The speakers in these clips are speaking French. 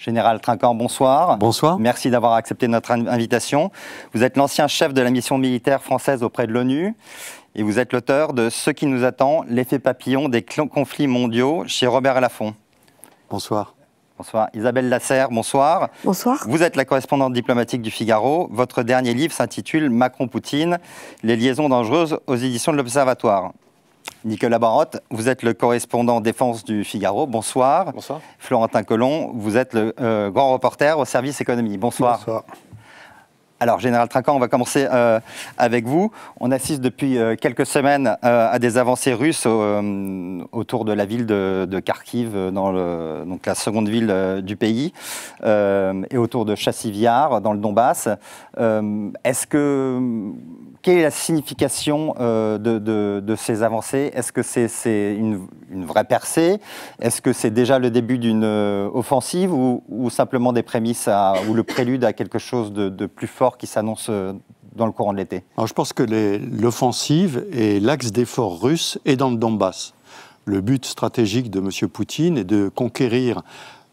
Général Trinquant, bonsoir. Bonsoir. Merci d'avoir accepté notre invitation. Vous êtes l'ancien chef de la mission militaire française auprès de l'ONU et vous êtes l'auteur de Ce qui nous attend, l'effet papillon des conflits mondiaux chez Robert Laffont. Bonsoir. Bonsoir. Isabelle Lasserre, bonsoir. Bonsoir. Vous êtes la correspondante diplomatique du Figaro. Votre dernier livre s'intitule Macron-Poutine, les liaisons dangereuses aux éditions de l'Observatoire. Nicolas Barotte, vous êtes le correspondant défense du Figaro. Bonsoir. Bonsoir. Florentin Collomb, vous êtes le grand reporter au service économie. Bonsoir. Bonsoir. Alors, Général Trinquant, on va commencer avec vous. On assiste depuis quelques semaines à des avancées russes autour de la ville de Kharkiv, donc la seconde ville du pays, et autour de Chassivyar, dans le Donbass. Quelle est la signification de ces avancées? Est-ce que c'est une vraie percée? Est-ce que c'est déjà le début d'une offensive ou simplement des prémices ou le prélude à quelque chose de plus fort qui s'annonce dans le courant de l'été? Alors je pense que l'offensive et l'axe d'effort russe est dans le Donbass. Le but stratégique de M. Poutine est de conquérir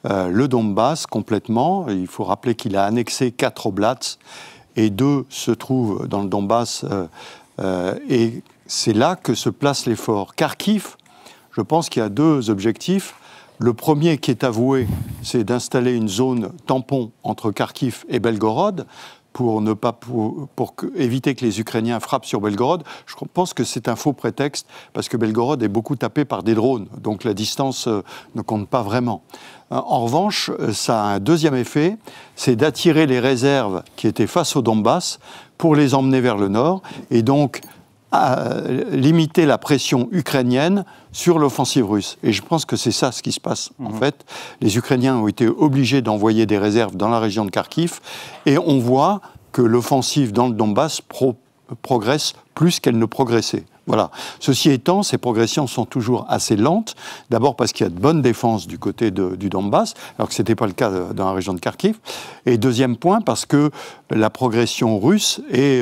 le Donbass complètement. Il faut rappeler qu'il a annexé 4 oblats et 2 se trouvent dans le Donbass. Et c'est là que se place l'effort. Kharkiv, je pense qu'il y a 2 objectifs. Le premier qui est avoué, c'est d'installer une zone tampon entre Kharkiv et Belgorod pour éviter que les Ukrainiens frappent sur Belgorod. Je pense que c'est un faux prétexte parce que Belgorod est beaucoup tapé par des drones, donc la distance ne compte pas vraiment. En revanche, ça a un deuxième effet, c'est d'attirer les réserves qui étaient face au Donbass pour les emmener vers le nord et donc limiter la pression ukrainienne sur l'offensive russe. Et je pense que c'est ça ce qui se passe en fait. Les Ukrainiens ont été obligés d'envoyer des réserves dans la région de Kharkiv et on voit que l'offensive dans le Donbass progresse plus qu'elle ne progressait. Voilà. Ceci étant, ces progressions sont toujours assez lentes. D'abord parce qu'il y a de bonnes défenses du côté du Donbass, alors que ce n'était pas le cas dans la région de Kharkiv. Et deuxième point, parce que la progression russe est,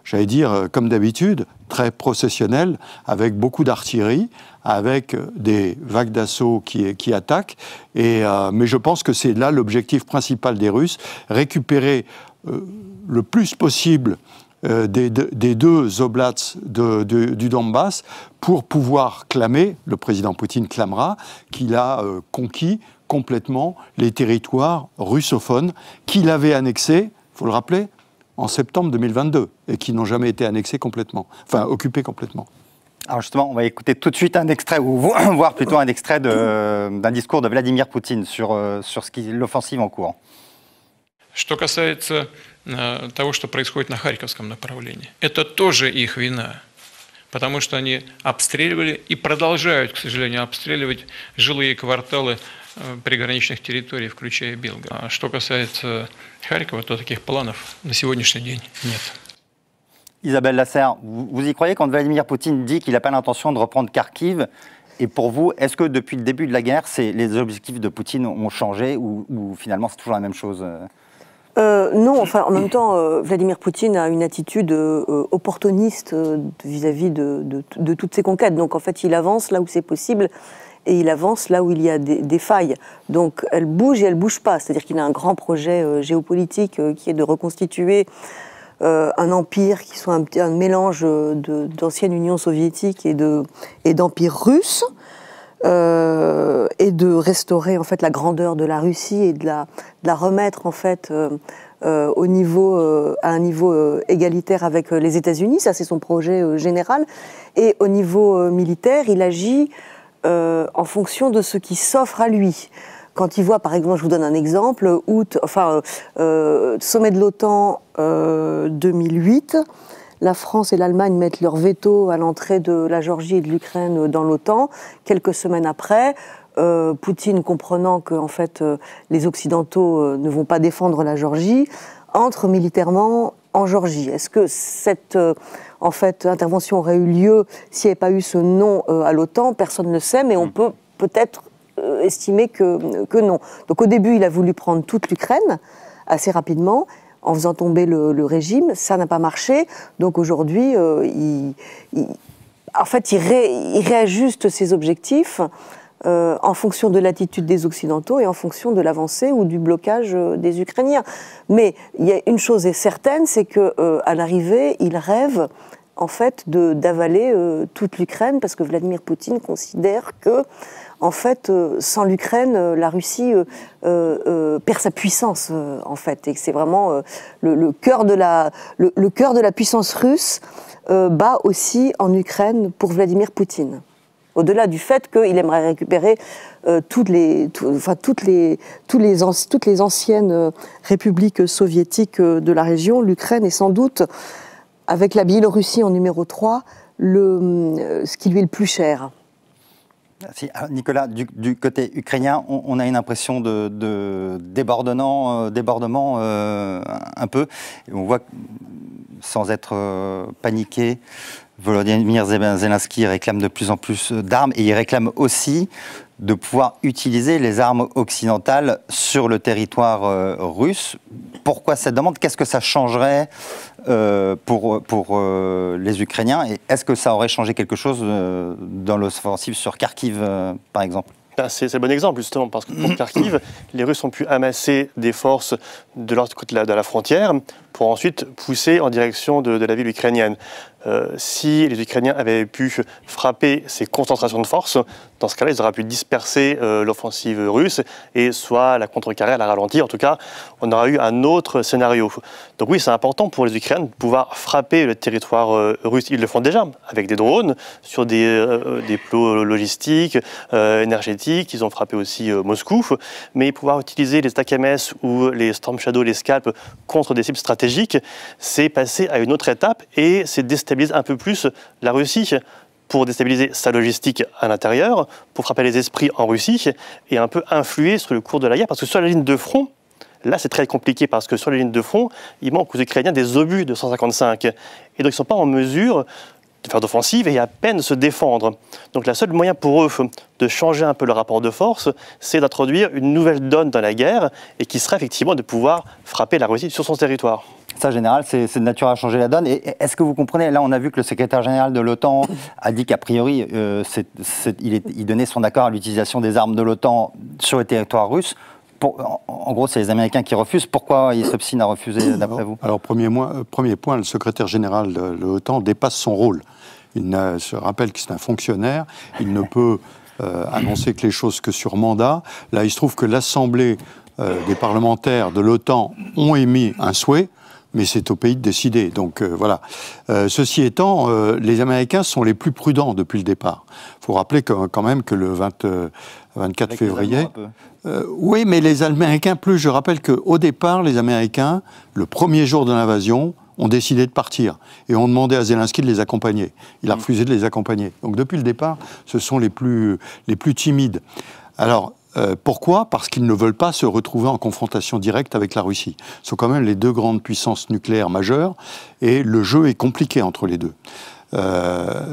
j'allais dire, comme d'habitude, très processionnelle, avec beaucoup d'artillerie, avec des vagues d'assaut qui attaquent. Mais je pense que c'est là l'objectif principal des Russes, récupérer le plus possible des 2 oblats du Donbass pour pouvoir clamer, le président Poutine clamera, qu'il a conquis complètement les territoires russophones qu'il avait annexés, il faut le rappeler, en septembre 2022 et qui n'ont jamais été annexés complètement, enfin occupés complètement. Alors justement, on va écouter tout de suite un extrait, ou voir plutôt un extrait d'un discours de Vladimir Poutine sur l'offensive en cours. Что касается того, что происходит на Харьковском направлении, это тоже их вина, потому что они обстреливали и продолжают, к сожалению, обстреливать жилые кварталы приграничных территорий, включая Белгород. А что касается Харькова, то таких планов на сегодняшний день нет. Isabelle Lasserre, vous y croyez quand Vladimir Poutine dit qu'il n'a pas l'intention de reprendre Kharkiv? Et pour vous, est-ce que depuis le début de la guerre, les objectifs de Poutine ont changé ou finalement c'est toujours la même chose? Non, enfin, en même temps, Vladimir Poutine a une attitude opportuniste vis-à-vis de toutes ses conquêtes. Donc, en fait, il avance là où c'est possible et il avance là où il y a des failles. Donc, elle bouge et elle bouge pas. C'est-à-dire qu'il a un grand projet géopolitique qui est de reconstituer un empire qui soit un mélange d'ancienne Union soviétique et d'empire russe. Et de restaurer en fait la grandeur de la Russie et de la remettre en fait à un niveau égalitaire avec les États-Unis. Ça, c'est son projet général. Et au niveau militaire, il agit en fonction de ce qui s'offre à lui. Quand il voit, par exemple, je vous donne un exemple, sommet de l'OTAN 2008. La France et l'Allemagne mettent leur veto à l'entrée de la Géorgie et de l'Ukraine dans l'OTAN. Quelques semaines après, Poutine, comprenant que en fait, les Occidentaux ne vont pas défendre la Géorgie, entre militairement en Géorgie. Est-ce que cette intervention aurait eu lieu s'il n'y avait pas eu ce non à l'OTAN? Personne ne le sait, mais on peut peut-être estimer que non. Donc au début, il a voulu prendre toute l'Ukraine assez rapidement, en faisant tomber le régime. Ça n'a pas marché. Donc aujourd'hui, il réajuste ses objectifs en fonction de l'attitude des Occidentaux et en fonction de l'avancée ou du blocage des Ukrainiens. Mais il y a une chose est certaine, c'est qu'à l'arrivée, ils rêvent en fait d'avaler toute l'Ukraine, parce que Vladimir Poutine considère que en fait, sans l'Ukraine, la Russie perd sa puissance, en fait, et que c'est vraiment le cœur de la puissance russe bat aussi en Ukraine pour Vladimir Poutine. Au-delà du fait qu'il aimerait récupérer toutes les anciennes républiques soviétiques de la région, l'Ukraine est sans doute, avec la Biélorussie en numéro 3, ce qui lui est le plus cher. Alors Nicolas, du côté ukrainien, on a une impression de débordement un peu. On voit, sans être paniqué, Volodymyr Zelensky réclame de plus en plus d'armes et il réclame aussi de pouvoir utiliser les armes occidentales sur le territoire russe. Pourquoi cette demande? Qu'est-ce que ça changerait pour les Ukrainiens? Et est-ce que ça aurait changé quelque chose dans l'offensive sur Kharkiv, par exemple? C'est le bon exemple, justement, parce que pour Kharkiv, les Russes ont pu amasser des forces de l'autre côté de la frontière pour ensuite pousser en direction de la ville ukrainienne. Si les Ukrainiens avaient pu frapper ces concentrations de forces, dans ce cas-là, ils auraient pu disperser l'offensive russe et soit la contrecarrer, à la ralentir. En tout cas, on aurait eu un autre scénario. Donc oui, c'est important pour les Ukrainiens de pouvoir frapper le territoire russe. Ils le font déjà avec des drones sur des plots logistiques, énergétiques. Ils ont frappé aussi Moscou. Mais pouvoir utiliser les ATACMS ou les Storm Shadow, les Scalp contre des cibles stratégiques, c'est passer à une autre étape et c'est déstabiliser un peu plus la Russie pour déstabiliser sa logistique à l'intérieur, pour frapper les esprits en Russie et un peu influer sur le cours de la guerre. Parce que sur la ligne de front, là c'est très compliqué parce que sur la ligne de front, il manque aux Ukrainiens des obus de 155. Et donc ils ne sont pas en mesure de faire d'offensive et à peine se défendre. Donc le seul moyen pour eux de changer un peu le rapport de force, c'est d'introduire une nouvelle donne dans la guerre et qui serait effectivement de pouvoir frapper la Russie sur son territoire. Ça, général, c'est de nature à changer la donne. Et est-ce que vous comprenez, là on a vu que le secrétaire général de l'OTAN a dit qu'a priori il donnait son accord à l'utilisation des armes de l'OTAN sur le territoire russe. En gros, c'est les Américains qui refusent. Pourquoi ils s'obstinent à refuser, d'après vous? Alors, premier point, le secrétaire général de l'OTAN dépasse son rôle. Il se rappelle que c'est un fonctionnaire. Il ne peut annoncer que les choses que sur mandat. Là, il se trouve que l'Assemblée des parlementaires de l'OTAN ont émis un souhait, mais c'est au pays de décider. Donc voilà. Ceci étant, les Américains sont les plus prudents depuis le départ. Il faut rappeler quand même que le 24 février... oui, mais les Américains plus. Je rappelle qu'au départ, les Américains, le premier jour de l'invasion, ont décidé de partir et ont demandé à Zelensky de les accompagner. Il a refusé de les accompagner. Donc depuis le départ, ce sont les plus timides. Alors, pourquoi? Parce qu'ils ne veulent pas se retrouver en confrontation directe avec la Russie. Ce sont quand même les deux grandes puissances nucléaires majeures et le jeu est compliqué entre les deux.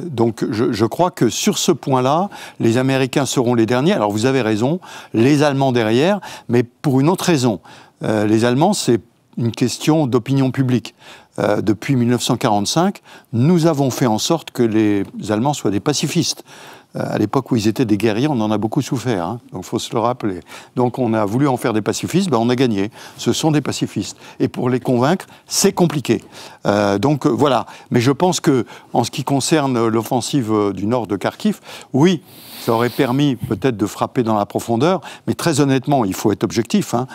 Donc je crois que sur ce point-là, les Américains seront les derniers. Alors vous avez raison, les Allemands derrière, mais pour une autre raison. Les Allemands, c'est une question d'opinion publique. Depuis 1945, nous avons fait en sorte que les Allemands soient des pacifistes. À l'époque où ils étaient des guerriers, on en a beaucoup souffert, hein, donc il faut se le rappeler. Donc on a voulu en faire des pacifistes, ben on a gagné. Ce sont des pacifistes. Et pour les convaincre, c'est compliqué. Donc voilà. Mais je pense que, en ce qui concerne l'offensive du nord de Kharkiv, oui, ça aurait permis peut-être de frapper dans la profondeur, mais très honnêtement, il faut être objectif, hein,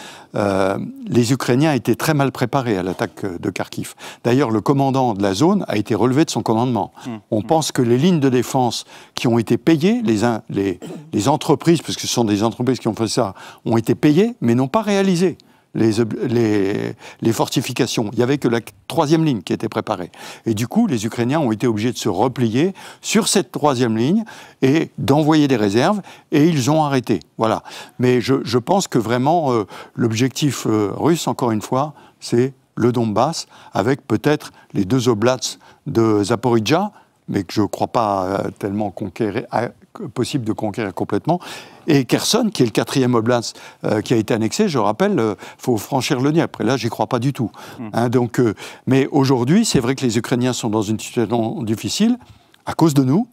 les Ukrainiens étaient très mal préparés à l'attaque de Kharkiv. D'ailleurs, le commandant de la zone a été relevé de son commandement. On pense que les lignes de défense qui ont été payées, les entreprises, parce que ce sont des entreprises qui ont fait ça, ont été payées, mais n'ont pas réalisé les fortifications. Il n'y avait que la troisième ligne qui était préparée. Et du coup, les Ukrainiens ont été obligés de se replier sur cette troisième ligne et d'envoyer des réserves, et ils ont arrêté. Voilà. Mais je pense que vraiment, l'objectif russe, encore une fois, c'est le Donbass, avec peut-être les deux oblasts de Zaporijjia, mais que je ne crois pas tellement possible de conquérir complètement. Et Kherson, qui est le 4e oblast qui a été annexé, je rappelle, faut franchir le Dniepr. Après là, j'y crois pas du tout. Hein, donc, mais aujourd'hui, c'est vrai que les Ukrainiens sont dans une situation difficile à cause de nous,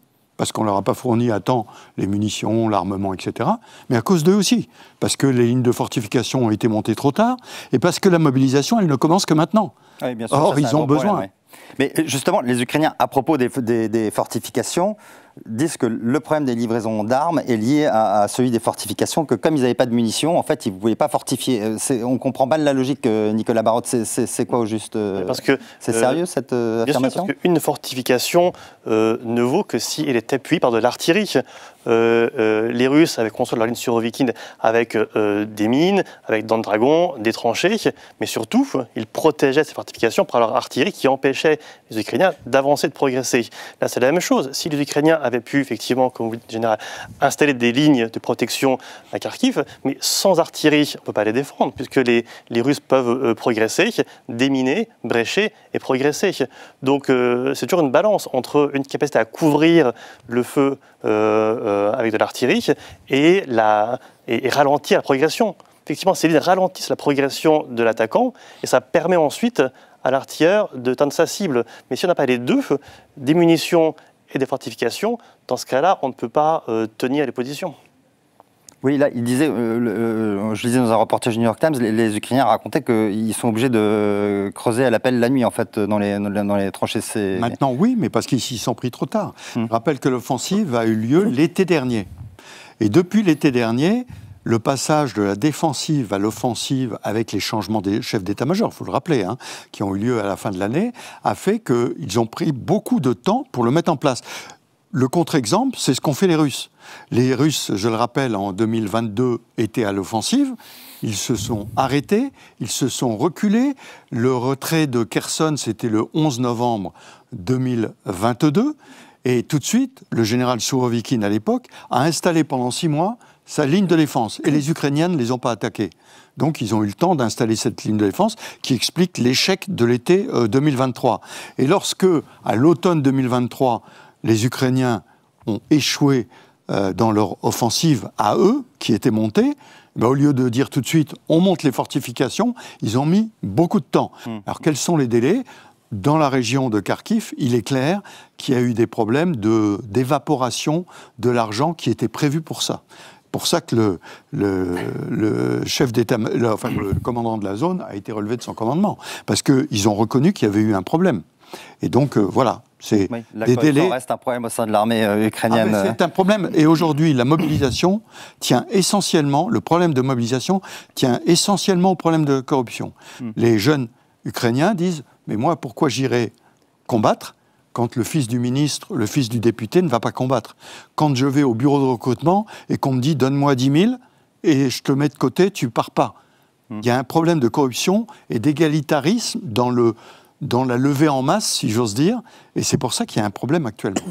parce qu'on ne leur a pas fourni à temps les munitions, l'armement, etc., mais à cause d'eux aussi, parce que les lignes de fortification ont été montées trop tard, et parce que la mobilisation, elle ne commence que maintenant. Oui, bien sûr, or, ils ont besoin. Problème, oui. Mais justement, les Ukrainiens, à propos des fortifications, disent que le problème des livraisons d'armes est lié à celui des fortifications, que comme ils n'avaient pas de munitions, en fait, ils ne pouvaient pas fortifier. On ne comprend pas la logique, Nicolas Barotte. C'est quoi au juste? C'est sérieux cette affirmation? Bien sûr, parce qu'une fortification ne vaut que si elle est appuyée par de l'artillerie. Les Russes avaient construit leur ligne Surovikin avec des mines, avec des dragons, des tranchées, mais surtout, ils protégeaient ces fortifications par leur artillerie qui empêchait les Ukrainiens d'avancer, de progresser. Là, c'est la même chose. Si les Ukrainiens avaient pu, effectivement, comme vous dites, général, installer des lignes de protection à Kharkiv, mais sans artillerie, on ne peut pas les défendre, puisque les Russes peuvent progresser, déminer, brécher et progresser. Donc, c'est toujours une balance entre une capacité à couvrir le feu avec de l'artillerie et ralentir la progression. Effectivement, ces lignes ralentissent la progression de l'attaquant et ça permet ensuite à l'artilleur de teindre sa cible. Mais si on n'a pas les deux, des munitions et des fortifications, dans ce cas-là, on ne peut pas tenir les positions. Oui, là, il disait, je lisais dans un reportage du New York Times, les Ukrainiens racontaient qu'ils sont obligés de creuser à l'appel la nuit, en fait, dans les tranchées. Maintenant, oui, mais parce qu'ils s'y sont pris trop tard. Je rappelle que l'offensive a eu lieu l'été dernier. Et depuis l'été dernier, le passage de la défensive à l'offensive, avec les changements des chefs d'état-major, il faut le rappeler, hein, qui ont eu lieu à la fin de l'année, a fait qu'ils ont pris beaucoup de temps pour le mettre en place. Le contre-exemple, c'est ce qu'ont fait les Russes. Les Russes, je le rappelle, en 2022, étaient à l'offensive. Ils se sont arrêtés, ils se sont reculés. Le retrait de Kherson, c'était le 11 novembre 2022. Et tout de suite, le général Surovikin, à l'époque, a installé pendant 6 mois sa ligne de défense. Et les Ukrainiens ne les ont pas attaqués. Donc, ils ont eu le temps d'installer cette ligne de défense qui explique l'échec de l'été 2023. Et lorsque, à l'automne 2023, les Ukrainiens ont échoué dans leur offensive à eux, qui était montée, ben, au lieu de dire tout de suite « on monte les fortifications », ils ont mis beaucoup de temps. Alors, quels sont les délais ? Dans la région de Kharkiv, il est clair qu'il y a eu des problèmes d'évaporation de l'argent qui était prévu pour ça. Pour ça que le chef d'État, enfin le commandant de la zone a été relevé de son commandement, parce qu'ils ont reconnu qu'il y avait eu un problème. Et donc voilà, c'est des délais. Ça reste un problème au sein de l'armée ukrainienne. C'est un problème. Et aujourd'hui, la mobilisation tient essentiellement, le problème de mobilisation tient essentiellement au problème de corruption. Les jeunes Ukrainiens disent, mais moi, pourquoi j'irai combattre quand le fils du ministre, le fils du député ne va pas combattre? Quand je vais au bureau de recrutement et qu'on me dit « donne-moi 10 000 et je te mets de côté, tu pars pas ». Il y a un problème de corruption et d'égalitarisme dans la levée en masse, si j'ose dire, et c'est pour ça qu'il y a un problème actuellement.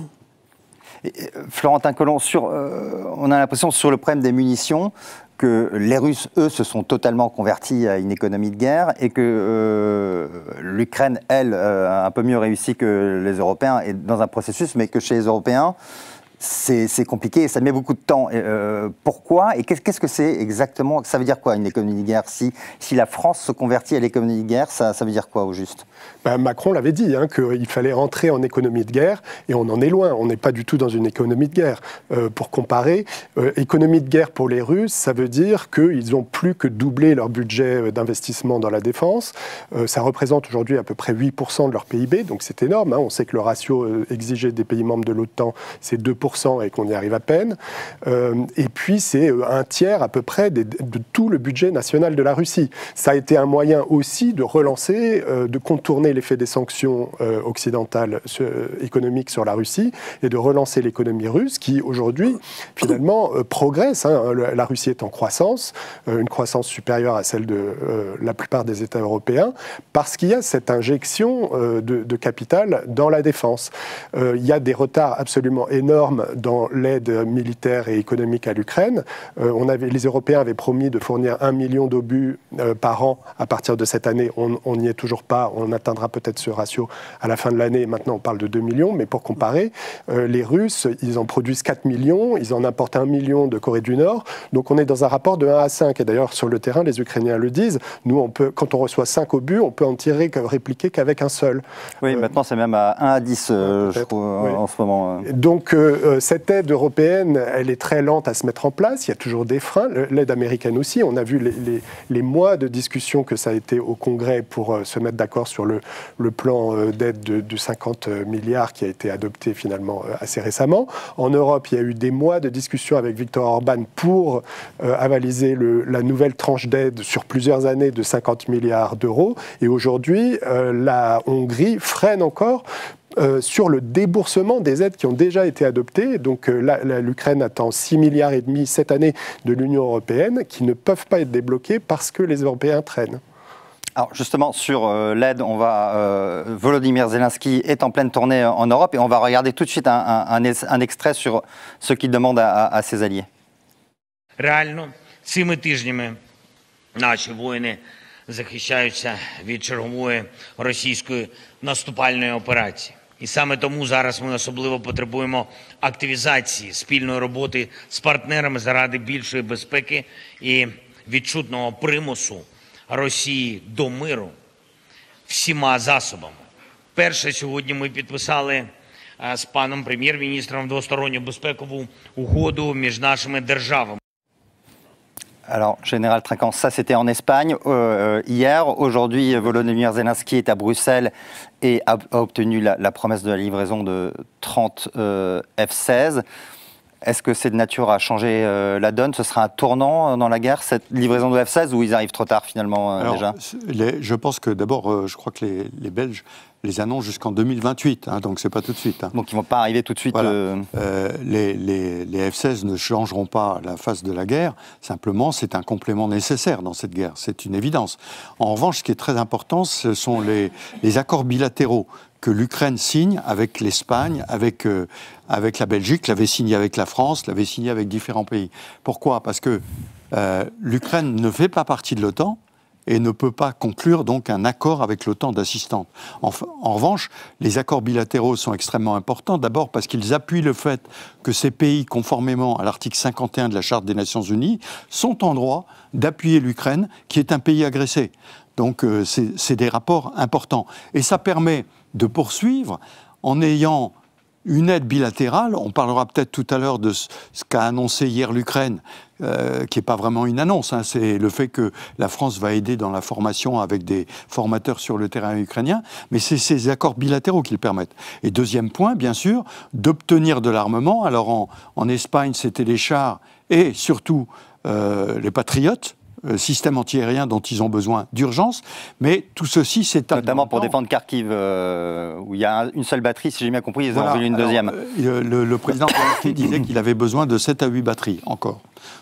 Florentin Collomb, on a l'impression sur le problème des munitions que les Russes, eux, se sont totalement convertis à une économie de guerre et que l'Ukraine, elle, a un peu mieux réussi que les Européens est dans un processus, mais que chez les Européens, c'est compliqué et ça met beaucoup de temps. Pourquoi? Et qu'est-ce que c'est exactement? Ça veut dire quoi une économie de guerre? Si la France se convertit à l'économie de guerre, ça veut dire quoi au juste? Macron l'avait dit, hein, qu'il fallait rentrer en économie de guerre, et on en est loin, on n'est pas du tout dans une économie de guerre. Pour comparer, économie de guerre pour les Russes, ça veut dire qu'ils n'ont plus que doublé leur budget d'investissement dans la défense. Ça représente aujourd'hui à peu près 8% de leur PIB, donc c'est énorme. Hein. On sait que le ratio exigé des pays membres de l'OTAN, c'est 2% et qu'on y arrive à peine. Et puis c'est un tiers à peu près de tout le budget national de la Russie. Ça a été un moyen aussi de relancer, de contourner l'effet des sanctions occidentales économiques sur la Russie et de relancer l'économie russe qui, aujourd'hui, finalement, progresse. Hein. La Russie est en croissance, une croissance supérieure à celle de la plupart des États européens, parce qu'il y a cette injection de capital dans la défense. Il y a des retards absolument énormes dans l'aide militaire et économique à l'Ukraine. Les Européens avaient promis de fournir 1 million d'obus par an à partir de cette année. On n'y est toujours pas. On atteindra peut-être ce ratio à la fin de l'année. Maintenant, on parle de 2 millions. Mais pour comparer, les Russes, ils en produisent 4 millions. Ils en importent 1 million de Corée du Nord. Donc, on est dans un rapport de 1 à 5. Et d'ailleurs, sur le terrain, les Ukrainiens le disent. Nous, quand on reçoit 5 obus, on peut en répliquer qu'avec un seul. Oui, maintenant, c'est même à 1 à 10, je trouve, en ce moment. Donc, cette aide européenne, elle est très lente à se mettre en place. Il y a toujours des freins. L'aide américaine aussi. On a vu les mois de discussion que ça a été au Congrès pour se mettre d'accord sur le plan d'aide de 50 milliards qui a été adopté finalement assez récemment. En Europe, il y a eu des mois de discussion avec Viktor Orban pour avaliser la nouvelle tranche d'aide sur plusieurs années de 50 milliards d'euros. Et aujourd'hui, la Hongrie freine encore sur le déboursement des aides qui ont déjà été adoptées. Donc l'Ukraine attend 6,5 milliards cette année de l'Union européenne qui ne peuvent pas être débloqués parce que les Européens traînent. Alors justement, sur l'aide, Volodymyr Zelensky est en pleine tournée en Europe et on va regarder tout de suite un extrait sur ce qu'il demande à ses alliés. Реально, цими тижнями наші воїни захищаються від чергової російської наступальної операції. І саме тому зараз ми особливо потребуємо активізації спільної роботи з партнерами заради більшої безпеки і відчутного примусу Росії до миру всіма засобами. Перше, сьогодні ми підписали з паном прем'єр-міністром двосторонню безпекову угоду між нашими державами. Alors, Général Trinquant, ça c'était en Espagne hier. Aujourd'hui, Volodymyr Zelensky est à Bruxelles et a obtenu la promesse de la livraison de 30 F-16. Est-ce que c'est de nature à changer la donne? Ce sera un tournant dans la guerre, cette livraison de F-16, ou ils arrivent trop tard finalement déjà? Je pense que d'abord, je crois que les Belges les annoncent jusqu'en 2028, hein, donc c'est pas tout de suite. Hein. Donc ils ne vont pas arriver tout de suite. Voilà. Les F-16 ne changeront pas la face de la guerre, simplement c'est un complément nécessaire dans cette guerre, c'est une évidence. En revanche, ce qui est très important, ce sont les accords bilatéraux que l'Ukraine signe avec l'Espagne, avec la Belgique, l'avait signé avec la France, l'avait signé avec différents pays. Pourquoi? Parce que l'Ukraine ne fait pas partie de l'OTAN et ne peut pas conclure donc un accord avec l'OTAN d'assistance. En revanche, les accords bilatéraux sont extrêmement importants, d'abord parce qu'ils appuient le fait que ces pays, conformément à l'article 51 de la Charte des Nations Unies, sont en droit d'appuyer l'Ukraine, qui est un pays agressé. Donc c'est des rapports importants. Et ça permet de poursuivre en ayant une aide bilatérale. On parlera peut-être tout à l'heure de ce qu'a annoncé hier l'Ukraine, qui n'est pas vraiment une annonce, hein, c'est le fait que la France va aider dans la formation avec des formateurs sur le terrain ukrainien, mais c'est ces accords bilatéraux qui le permettent. Et deuxième point, bien sûr, d'obtenir de l'armement. Alors en Espagne, c'était les chars et surtout les patriotes, système antiaérien dont ils ont besoin d'urgence, mais tout ceci, c'est notamment pour défendre Kharkiv, où il y a une seule batterie, si j'ai bien compris, ils ont voulu une deuxième. Le président Zelensky disait qu'il avait besoin de 7 à 8 batteries encore.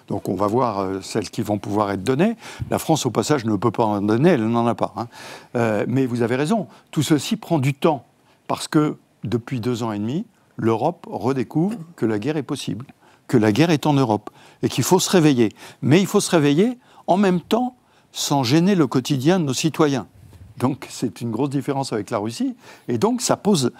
Donc on va voir celles qui vont pouvoir être données. La France, au passage, ne peut pas en donner, elle n'en a pas. Hein. Mais vous avez raison, tout ceci prend du temps, parce que depuis 2 ans et demi, l'Europe redécouvre que la guerre est possible, que la guerre est en Europe, et qu'il faut se réveiller. Mais il faut se réveiller en même temps, sans gêner le quotidien de nos citoyens. Donc c'est une grosse différence avec la Russie. Et donc ça pose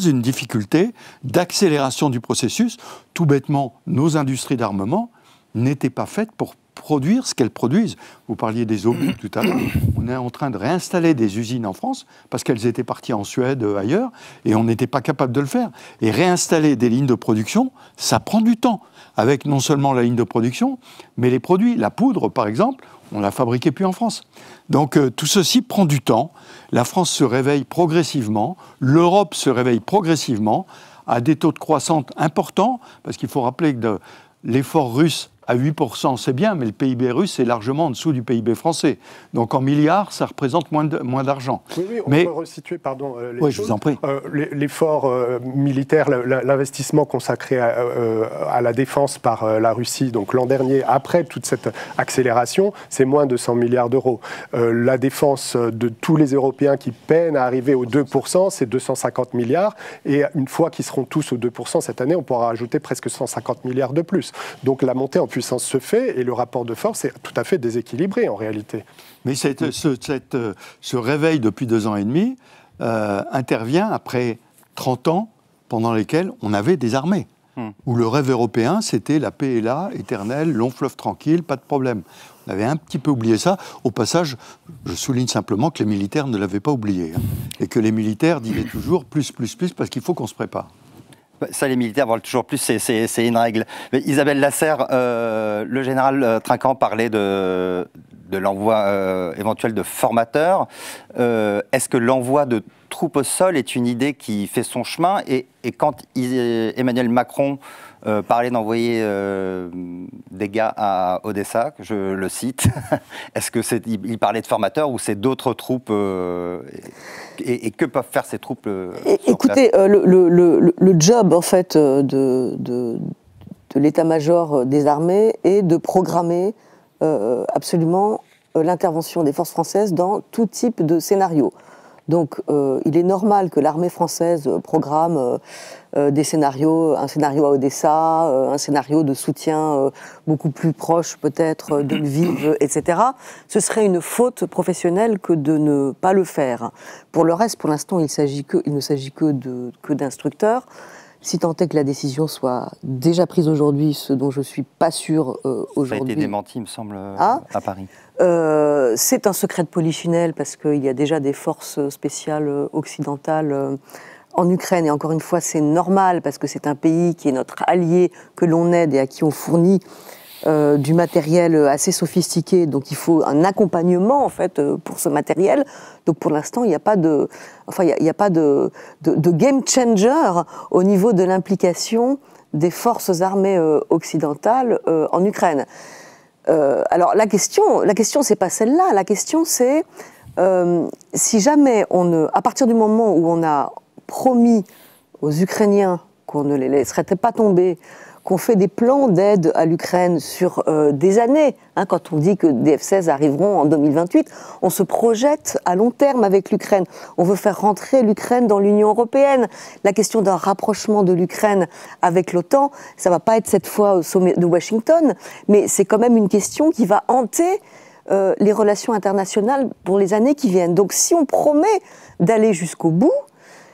une difficulté d'accélération du processus. Tout bêtement, nos industries d'armement n'étaient pas faites pour produire ce qu'elles produisent. Vous parliez des obus tout à l'heure. On est en train de réinstaller des usines en France parce qu'elles étaient parties en Suède, ailleurs, et on n'était pas capable de le faire. Et réinstaller des lignes de production, ça prend du temps. Avec non seulement la ligne de production, mais les produits. La poudre, par exemple, on ne la fabriquait plus en France. Donc tout ceci prend du temps. La France se réveille progressivement, l'Europe se réveille progressivement, à des taux de croissance importants, parce qu'il faut rappeler que l'effort russe à 8%, c'est bien, mais le PIB russe est largement en dessous du PIB français. Donc en milliards, ça représente moins d'argent. Oui, on peut resituer, pardon, les choses. Je vous en prie. L'effort militaire, l'investissement consacré à la défense par la Russie, donc l'an dernier, après toute cette accélération, c'est moins de 100 milliards d'euros. La défense de tous les Européens qui peinent à arriver aux 2%, c'est 250 milliards. Et une fois qu'ils seront tous aux 2% cette année, on pourra ajouter presque 150 milliards de plus. Donc la montée en puissance se fait et le rapport de force est tout à fait déséquilibré en réalité. Mais ce réveil depuis 2 ans et demi intervient après 30 ans pendant lesquels on avait des armées. Où le rêve européen, c'était la paix est là, éternelle, long fleuve tranquille, pas de problème. On avait un petit peu oublié ça. Au passage, je souligne simplement que les militaires ne l'avaient pas oublié. Hein, et que les militaires disaient toujours plus, parce qu'il faut qu'on se prépare. Ça, les militaires veulent toujours plus, c'est une règle. Mais Isabelle Lasserre, le général Trinquant parlait de l'envoi éventuel de formateurs. Est-ce que l'envoi de troupes au sol est une idée qui fait son chemin, et quand Emmanuel Macron parlait d'envoyer des gars à Odessa, je le cite, est-ce que il parlait de formateurs ou c'est d'autres troupes et que peuvent faire ces troupes Écoutez, le job en fait de l'état-major des armées est de programmer absolument l'intervention des forces françaises dans tout type de scénario. Donc il est normal que l'armée française programme des scénarios, un scénario à Odessa, un scénario de soutien beaucoup plus proche peut-être de Lviv, etc. Ce serait une faute professionnelle que de ne pas le faire. Pour le reste, pour l'instant, il ne s'agit que d'instructeurs. Si tant est que la décision soit déjà prise aujourd'hui, ce dont je ne suis pas sûre aujourd'hui... Ça a été démenti, il me semble, à Paris. C'est un secret de polichinelle parce qu'il y a déjà des forces spéciales occidentales en Ukraine. Et encore une fois, c'est normal parce que c'est un pays qui est notre allié, que l'on aide et à qui on fournit du matériel assez sophistiqué. Donc il faut un accompagnement en fait pour ce matériel. Donc pour l'instant, il n'y a pas de, de game changer au niveau de l'implication des forces armées occidentales en Ukraine. Alors la question c'est pas celle-là. La question c'est si jamais à partir du moment où on a promis aux Ukrainiens qu'on ne les laisserait pas tomber, qu'on fait des plans d'aide à l'Ukraine sur des années. Hein, quand on dit que des F-16 arriveront en 2028, on se projette à long terme avec l'Ukraine. On veut faire rentrer l'Ukraine dans l'Union européenne. La question d'un rapprochement de l'Ukraine avec l'OTAN, ça va pas être cette fois au sommet de Washington, mais c'est quand même une question qui va hanter les relations internationales pour les années qui viennent. Donc si on promet d'aller jusqu'au bout,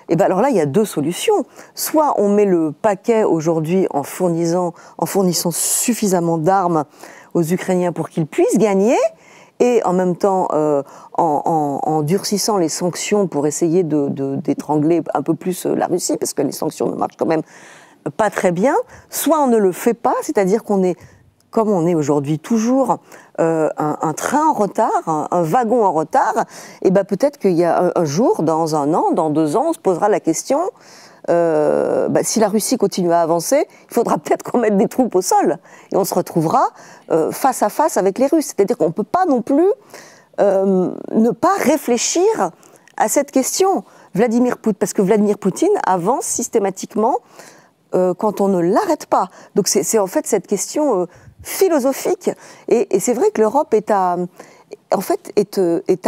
et bien alors là, il y a deux solutions. Soit on met le paquet aujourd'hui en fournissant suffisamment d'armes aux Ukrainiens pour qu'ils puissent gagner, et en même temps en durcissant les sanctions pour essayer d'étrangler un peu plus la Russie, parce que les sanctions ne marchent quand même pas très bien. Soit on ne le fait pas, c'est-à-dire qu'on est, comme on est aujourd'hui toujours un train en retard, un wagon en retard, et ben peut-être qu'il y a un jour, dans 1 an, dans 2 ans, on se posera la question, si la Russie continue à avancer, il faudra peut-être qu'on mette des troupes au sol, et on se retrouvera face à face avec les Russes. C'est-à-dire qu'on ne peut pas non plus ne pas réfléchir à cette question. Parce que Vladimir Poutine avance systématiquement quand on ne l'arrête pas. Donc c'est en fait cette question philosophique. Et c'est vrai que l'Europe est à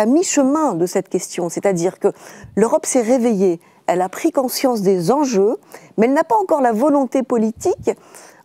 mi-chemin de cette question. C'est-à-dire que l'Europe s'est réveillée, elle a pris conscience des enjeux, mais elle n'a pas encore la volonté politique,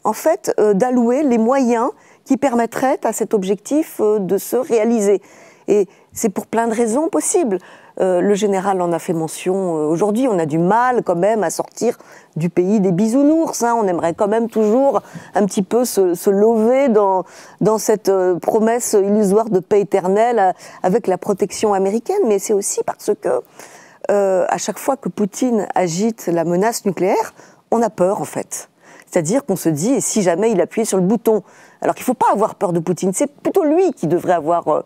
en fait, d'allouer les moyens qui permettraient à cet objectif de se réaliser. Et c'est pour plein de raisons possibles. Le général en a fait mention. Aujourd'hui, on a du mal quand même à sortir du pays des bisounours. Hein. On aimerait quand même toujours un petit peu se lever dans cette promesse illusoire de paix éternelle avec la protection américaine. Mais c'est aussi parce que à chaque fois que Poutine agite la menace nucléaire, on a peur en fait. C'est-à-dire qu'on se dit, et si jamais il appuyait sur le bouton? Alors qu'il ne faut pas avoir peur de Poutine, c'est plutôt lui qui devrait avoir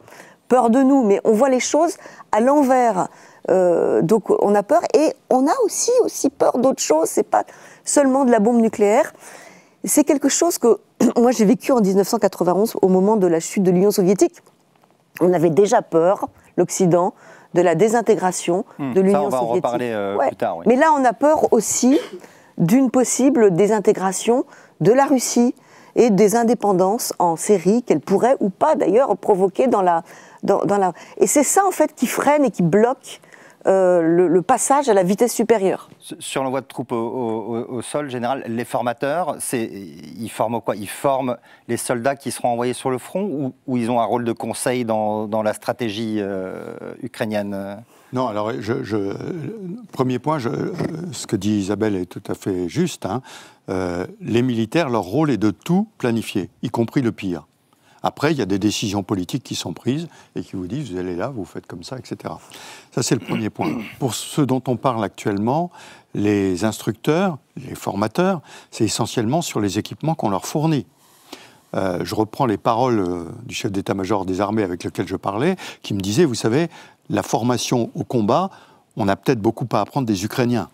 peur de nous, mais on voit les choses à l'envers. Donc on a peur, et on a aussi peur d'autre chose. C'est pas seulement de la bombe nucléaire. C'est quelque chose que moi j'ai vécu en 1991 au moment de la chute de l'Union soviétique. On avait déjà peur, l'Occident, de la désintégration de l'Union soviétique. Ça, on va en reparler plus tard. Oui. Mais là, on a peur aussi d'une possible désintégration de la Russie et des indépendances en série qu'elle pourrait ou pas d'ailleurs provoquer dans la... Et c'est ça en fait qui freine et qui bloque le passage à la vitesse supérieure. Sur l'envoi de troupes au sol, général, les formateurs, ils forment quoi? Ils forment les soldats qui seront envoyés sur le front, ou ils ont un rôle de conseil dans la stratégie ukrainienne? Non, alors, premier point, ce que dit Isabelle est tout à fait juste. Hein. Les militaires, leur rôle est de tout planifier, y compris le pire. Après, il y a des décisions politiques qui sont prises et qui vous disent, vous allez là, vous faites comme ça, etc. Ça, c'est le premier point. Pour ceux dont on parle actuellement, les instructeurs, les formateurs, c'est essentiellement sur les équipements qu'on leur fournit. Je reprends les paroles du chef d'état-major des armées avec lequel je parlais, qui me disait, vous savez, la formation au combat, on a peut-être beaucoup à apprendre des Ukrainiens.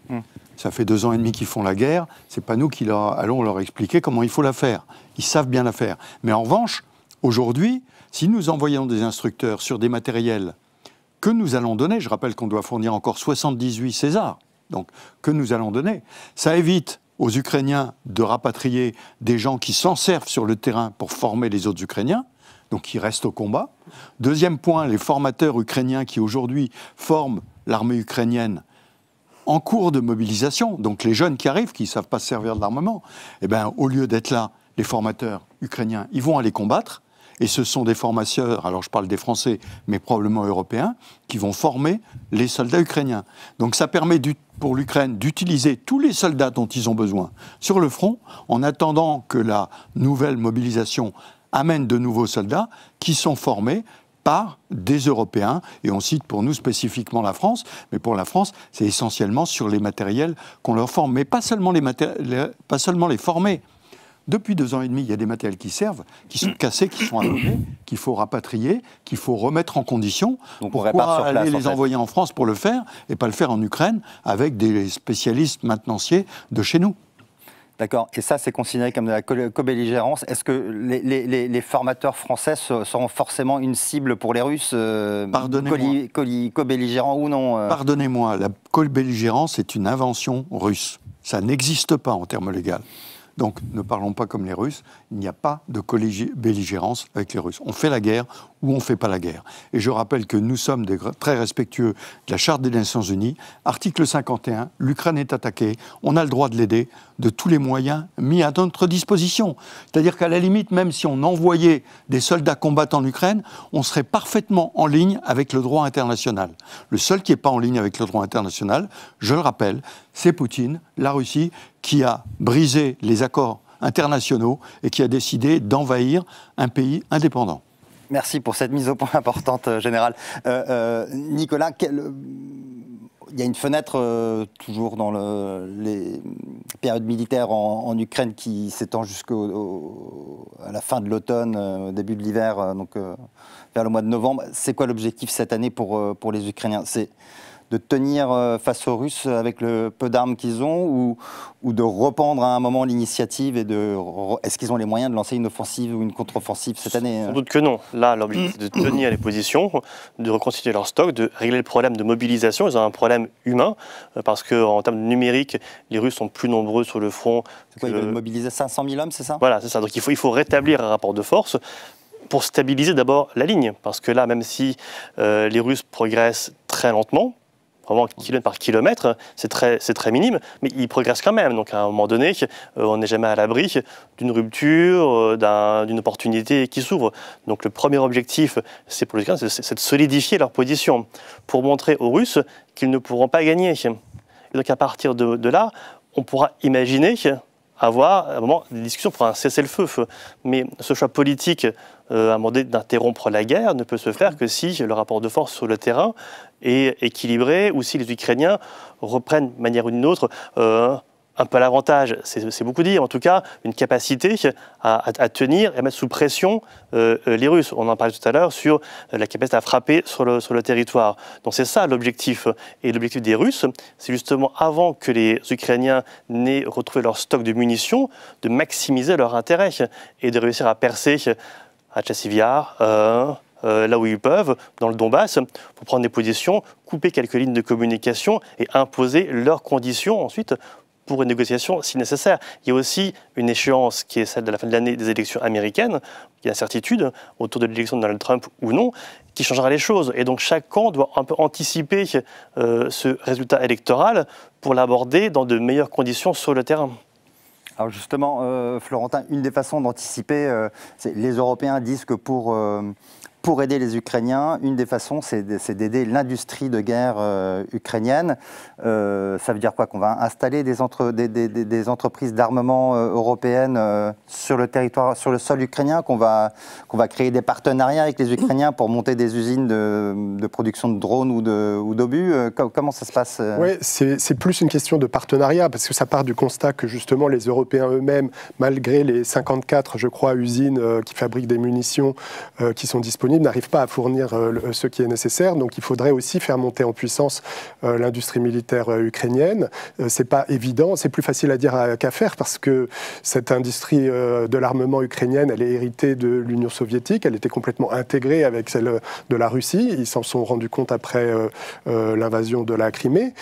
Ça fait 2 ans et demi qu'ils font la guerre, c'est pas nous qui allons leur expliquer comment il faut la faire. Ils savent bien la faire. Mais en revanche, aujourd'hui, si nous envoyons des instructeurs sur des matériels que nous allons donner, je rappelle qu'on doit fournir encore 78 Césars, donc que nous allons donner, ça évite aux Ukrainiens de rapatrier des gens qui s'en servent sur le terrain pour former les autres Ukrainiens, donc qui restent au combat. Deuxième point, les formateurs ukrainiens qui aujourd'hui forment l'armée ukrainienne en cours de mobilisation, donc les jeunes qui arrivent, qui ne savent pas se servir de l'armement, eh ben, au lieu d'être là, les formateurs ukrainiens, ils vont aller combattre, et ce sont des formateurs, alors je parle des Français, mais probablement européens, qui vont former les soldats ukrainiens. Donc ça permet pour l'Ukraine d'utiliser tous les soldats dont ils ont besoin sur le front, en attendant que la nouvelle mobilisation amène de nouveaux soldats qui sont formés par des Européens, et on cite pour nous spécifiquement la France, mais pour la France, c'est essentiellement sur les matériels qu'on leur forme, mais pas seulement les former. Depuis 2 ans et demi, il y a des matériels qui servent, qui sont cassés, qui sont abîmés, qu'il faut rapatrier, qu'il faut remettre en condition. Donc pourquoi aller les envoyer en France pour le faire et pas le faire en Ukraine avec des spécialistes maintenanciers de chez nous? D'accord. Et ça, c'est considéré comme de la co-belligérance. Est-ce que les formateurs français seront forcément une cible pour les Russes, co-belligérants ou non Pardonnez-moi, la co-belligérance est une invention russe. Ça n'existe pas en termes légaux. Donc, ne parlons pas comme les Russes, il n'y a pas de belligérance avec les Russes. On fait la guerre ou on ne fait pas la guerre. Et je rappelle que nous sommes très respectueux de la Charte des Nations Unies. Article 51, l'Ukraine est attaquée, on a le droit de l'aider de tous les moyens mis à notre disposition. C'est-à-dire qu'à la limite, même si on envoyait des soldats combattre en Ukraine, on serait parfaitement en ligne avec le droit international. Le seul qui n'est pas en ligne avec le droit international, je le rappelle, c'est Poutine, la Russie, qui a brisé les accords internationaux et qui a décidé d'envahir un pays indépendant. Merci pour cette mise au point importante, Général. Nicolas, il y a une fenêtre toujours dans les périodes militaires en Ukraine qui s'étend jusqu'à la fin de l'automne, au début de l'hiver, donc vers le mois de novembre. C'est quoi l'objectif cette année pour les Ukrainiens? C'est de tenir face aux Russes avec le peu d'armes qu'ils ont ou de reprendre à un moment l'initiative est-ce qu'ils ont les moyens de lancer une offensive ou une contre-offensive cette année? Sans doute que non. Là, l'objectif est de tenir les positions, de reconstituer leur stock, de régler le problème de mobilisation. Ils ont un problème humain parce qu'en termes numériques, les Russes sont plus nombreux sur le front. C'est quoi, ils veulent mobiliser 500 000 hommes, c'est ça? Voilà, c'est ça. Donc il faut rétablir un rapport de force pour stabiliser d'abord la ligne. Parce que là, même si les Russes progressent très lentement, vraiment kilomètre par kilomètre, c'est très minime, mais ils progressent quand même. Donc à un moment donné, on n'est jamais à l'abri d'une rupture, d'une opportunité qui s'ouvre. Donc le premier objectif, c'est pour les Ukrainiens, c'est de solidifier leur position pour montrer aux Russes qu'ils ne pourront pas gagner. Et donc à partir de là, on pourra imaginer avoir à un moment des discussions pour un cessez-le-feu. Mais ce choix politique, à un moment donné, d'interrompre la guerre ne peut se faire que si le rapport de force sur le terrain est équilibré ou si les Ukrainiens reprennent de manière ou d'une autre un peu l'avantage, c'est beaucoup dire, en tout cas une capacité à tenir et à mettre sous pression les Russes. On en parlait tout à l'heure sur la capacité à frapper sur le territoire. Donc c'est ça l'objectif. Et l'objectif des Russes, c'est justement avant que les Ukrainiens n'aient retrouvé leur stock de munitions, de maximiser leur intérêt et de réussir à percer à Tchassivyar, là où ils peuvent, dans le Donbass, pour prendre des positions, couper quelques lignes de communication et imposer leurs conditions ensuite pour une négociation si nécessaire. Il y a aussi une échéance qui est celle de la fin de l'année des élections américaines, il y a incertitude autour de l'élection de Donald Trump ou non, qui changera les choses. Et donc chaque camp doit un peu anticiper ce résultat électoral pour l'aborder dans de meilleures conditions sur le terrain. Alors justement, Florentin, une des façons d'anticiper, les Européens disent que pour pour aider les Ukrainiens, une des façons, c'est d'aider l'industrie de guerre ukrainienne. Ça veut dire quoi? Qu'on va installer des entreprises d'armement européennes sur le territoire, sur le sol ukrainien, qu'on va créer des partenariats avec les Ukrainiens pour monter des usines de production de drones ou d'obus. Comment ça se passe? Oui, c'est plus une question de partenariat, parce que ça part du constat que justement les Européens eux-mêmes, malgré les 54, je crois, usines qui fabriquent des munitions qui sont disponibles, n'arrivent pas à fournir ce qui est nécessaire. Donc il faudrait aussi faire monter en puissance l'industrie militaire ukrainienne. C'est pas évident, c'est plus facile à dire qu'à faire, parce que cette industrie de l'armement ukrainienne, elle est héritée de l'Union soviétique, elle était complètement intégrée avec celle de la Russie. Ils s'en sont rendus compte après l'invasion de la Crimée.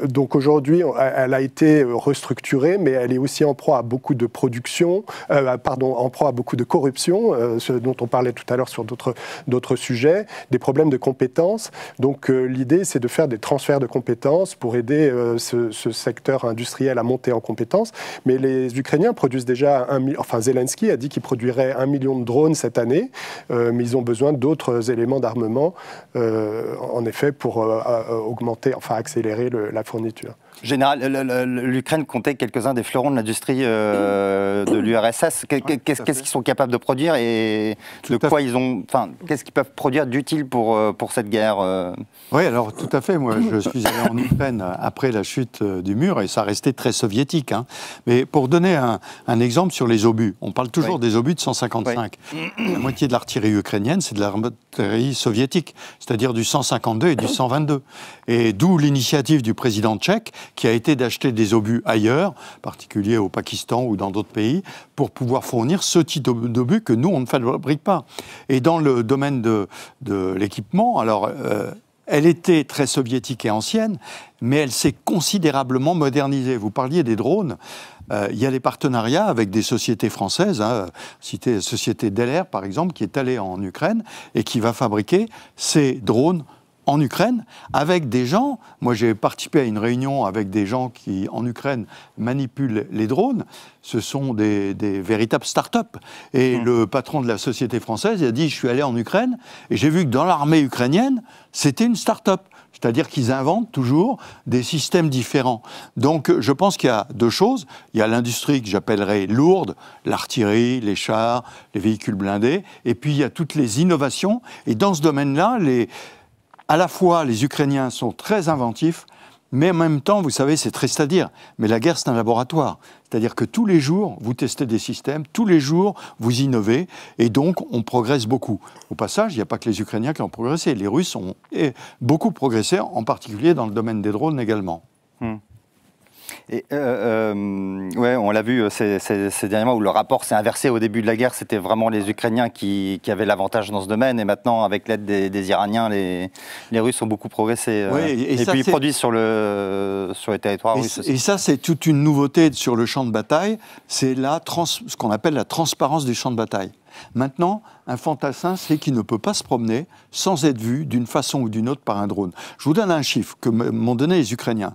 Donc aujourd'hui, elle a été restructurée, mais elle est aussi en proie à beaucoup de en proie à beaucoup de corruption, ce dont on parlait tout à l'heure sur d'autres sujets, des problèmes de compétences. Donc l'idée, c'est de faire des transferts de compétences pour aider ce secteur industriel à monter en compétences. Mais les Ukrainiens produisent déjà Zelensky a dit qu'il produirait 1 million de drones cette année, mais ils ont besoin d'autres éléments d'armement, en effet, pour accélérer la fourniture. Général, l'Ukraine comptait quelques-uns des fleurons de l'industrie de l'URSS. Qu'est-ce qu'ils sont capables de produire et qu'est-ce qu'ils peuvent produire d'utile pour cette guerre? Oui, alors tout à fait. Moi, je suis allé en Ukraine après la chute du mur et ça restait très soviétique. Hein. Mais pour donner un exemple sur les obus, on parle toujours des obus de 155. La moitié de l'artillerie ukrainienne, c'est de l'artillerie soviétique, c'est-à-dire du 152 et du 122. Et d'où l'initiative du président tchèque qui a été d'acheter des obus ailleurs, en particulier au Pakistan ou dans d'autres pays, pour pouvoir fournir ce type d'obus que nous, on ne fabrique pas. Et dans le domaine de l'équipement, alors, elle était très soviétique et ancienne, mais elle s'est considérablement modernisée. Vous parliez des drones. Il y a des partenariats avec des sociétés françaises, citez la société Delair, par exemple, qui est allée en Ukraine et qui va fabriquer ces drones en Ukraine, avec des gens, moi j'ai participé à une réunion avec des gens qui, en Ukraine, manipulent les drones, ce sont des véritables start-up. Et le patron de la société française, il a dit, je suis allé en Ukraine, et j'ai vu que dans l'armée ukrainienne, c'était une start-up. C'est-à-dire qu'ils inventent toujours des systèmes différents. Donc je pense qu'il y a deux choses. Il y a l'industrie que j'appellerais lourde, l'artillerie, les chars, les véhicules blindés, et puis il y a toutes les innovations. Et dans ce domaine-là, à la fois, les Ukrainiens sont très inventifs, mais en même temps, vous savez, c'est triste à dire, mais la guerre, c'est un laboratoire. C'est-à-dire que tous les jours, vous testez des systèmes, tous les jours, vous innovez, et donc, on progresse beaucoup. Au passage, il n'y a pas que les Ukrainiens qui ont progressé. Les Russes ont beaucoup progressé, en particulier dans le domaine des drones également. Et on l'a vu ces derniers mois où le rapport s'est inversé. Au début de la guerre, c'était vraiment les Ukrainiens qui avaient l'avantage dans ce domaine. Et maintenant, avec l'aide des Iraniens, les Russes ont beaucoup progressé. Et puis ils produisent sur les territoires russes aussi. Et ça, c'est toute une nouveauté sur le champ de bataille. C'est ce qu'on appelle la transparence du champ de bataille. Maintenant, un fantassin, c'est qu'il ne peut pas se promener sans être vu d'une façon ou d'une autre par un drone. Je vous donne un chiffre que m'ont donné les Ukrainiens.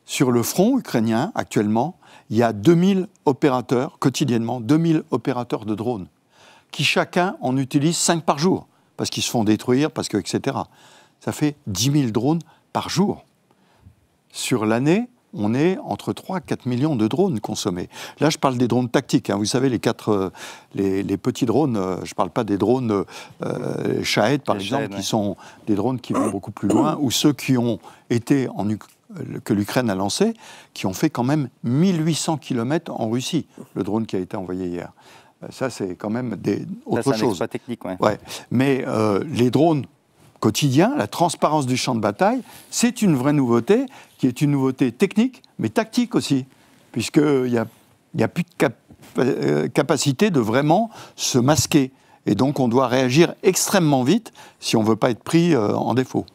Sur le front ukrainien, actuellement, il y a 2000 opérateurs, quotidiennement, 2000 opérateurs de drones, qui chacun en utilise 5 par jour, parce qu'ils se font détruire, etc. Ça fait 10 000 drones par jour. Sur l'année, on est entre 3 et 4 millions de drones consommés. Là, je parle des drones tactiques. Hein. Vous savez, les petits drones, je ne parle pas des drones Shahed, par exemple, qui sont des drones qui vont beaucoup plus loin, ou ceux qui ont été que l'Ukraine a lancé, qui ont fait quand même 1800 km en Russie, le drone qui a été envoyé hier. Ça, c'est quand même autre chose. C'est technique, ouais. Mais les drones quotidiens, la transparence du champ de bataille, c'est une vraie nouveauté, qui est une nouveauté technique, mais tactique aussi, puisqu'il n'y a plus de capacité de vraiment se masquer. Et donc, on doit réagir extrêmement vite si on ne veut pas être pris en défaut.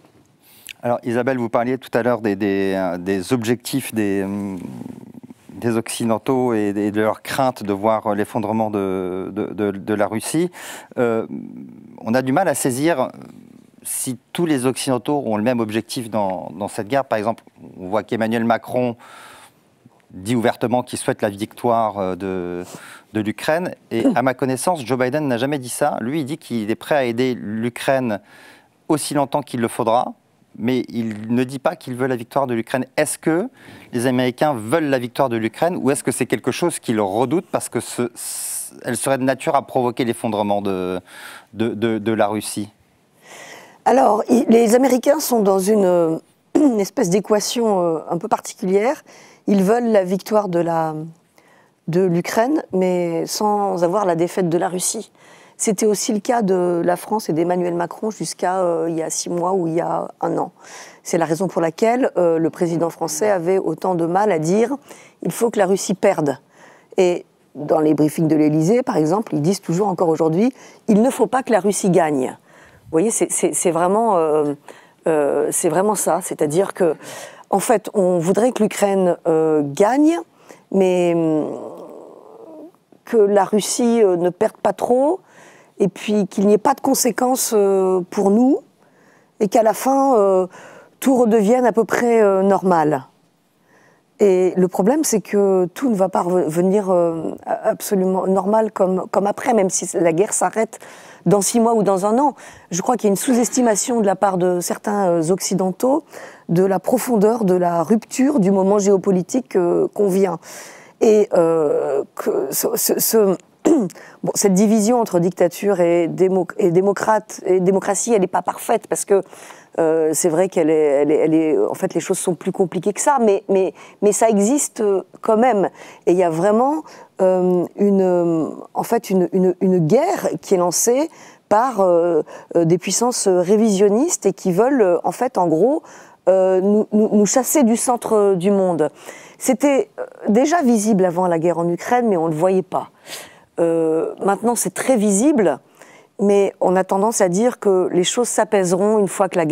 Alors Isabelle, vous parliez tout à l'heure des objectifs des Occidentaux et de leur crainte de voir l'effondrement de la Russie. On a du mal à saisir si tous les Occidentaux ont le même objectif dans cette guerre. Par exemple, on voit qu'Emmanuel Macron dit ouvertement qu'il souhaite la victoire de l'Ukraine. Et à ma connaissance, Joe Biden n'a jamais dit ça. Lui, il dit qu'il est prêt à aider l'Ukraine aussi longtemps qu'il le faudra, mais il ne dit pas qu'il veut la victoire de l'Ukraine. Est-ce que les Américains veulent la victoire de l'Ukraine ou est-ce que c'est quelque chose qu'ils redoutent parce que elle serait de nature à provoquer l'effondrement de la Russie? Alors, les Américains sont dans une espèce d'équation un peu particulière. Ils veulent la victoire de l'Ukraine, mais sans avoir la défaite de la Russie. C'était aussi le cas de la France et d'Emmanuel Macron jusqu'à il y a 6 mois ou il y a 1 an. C'est la raison pour laquelle le président français avait autant de mal à dire « il faut que la Russie perde ». Et dans les briefings de l'Élysée, par exemple, ils disent toujours encore aujourd'hui « il ne faut pas que la Russie gagne ». Vous voyez, c'est vraiment ça. C'est-à-dire que, en fait, on voudrait que l'Ukraine gagne, mais que la Russie ne perde pas trop, et puis qu'il n'y ait pas de conséquences pour nous, et qu'à la fin, tout redevienne à peu près normal. Et le problème, c'est que tout ne va pas revenir absolument normal comme après, même si la guerre s'arrête dans 6 mois ou dans 1 an. Je crois qu'il y a une sous-estimation de la part de certains Occidentaux de la profondeur de la rupture du moment géopolitique qu'on vient. Et cette division entre dictature et démocratie, elle n'est pas parfaite parce que c'est vrai en fait, les choses sont plus compliquées que ça, mais ça existe quand même. Et il y a vraiment une guerre qui est lancée par des puissances révisionnistes et qui veulent, en fait, en gros, nous chasser du centre du monde. C'était déjà visible avant la guerre en Ukraine, mais on ne le voyait pas. Maintenant, c'est très visible, mais on a tendance à dire que les choses s'apaiseront une fois que la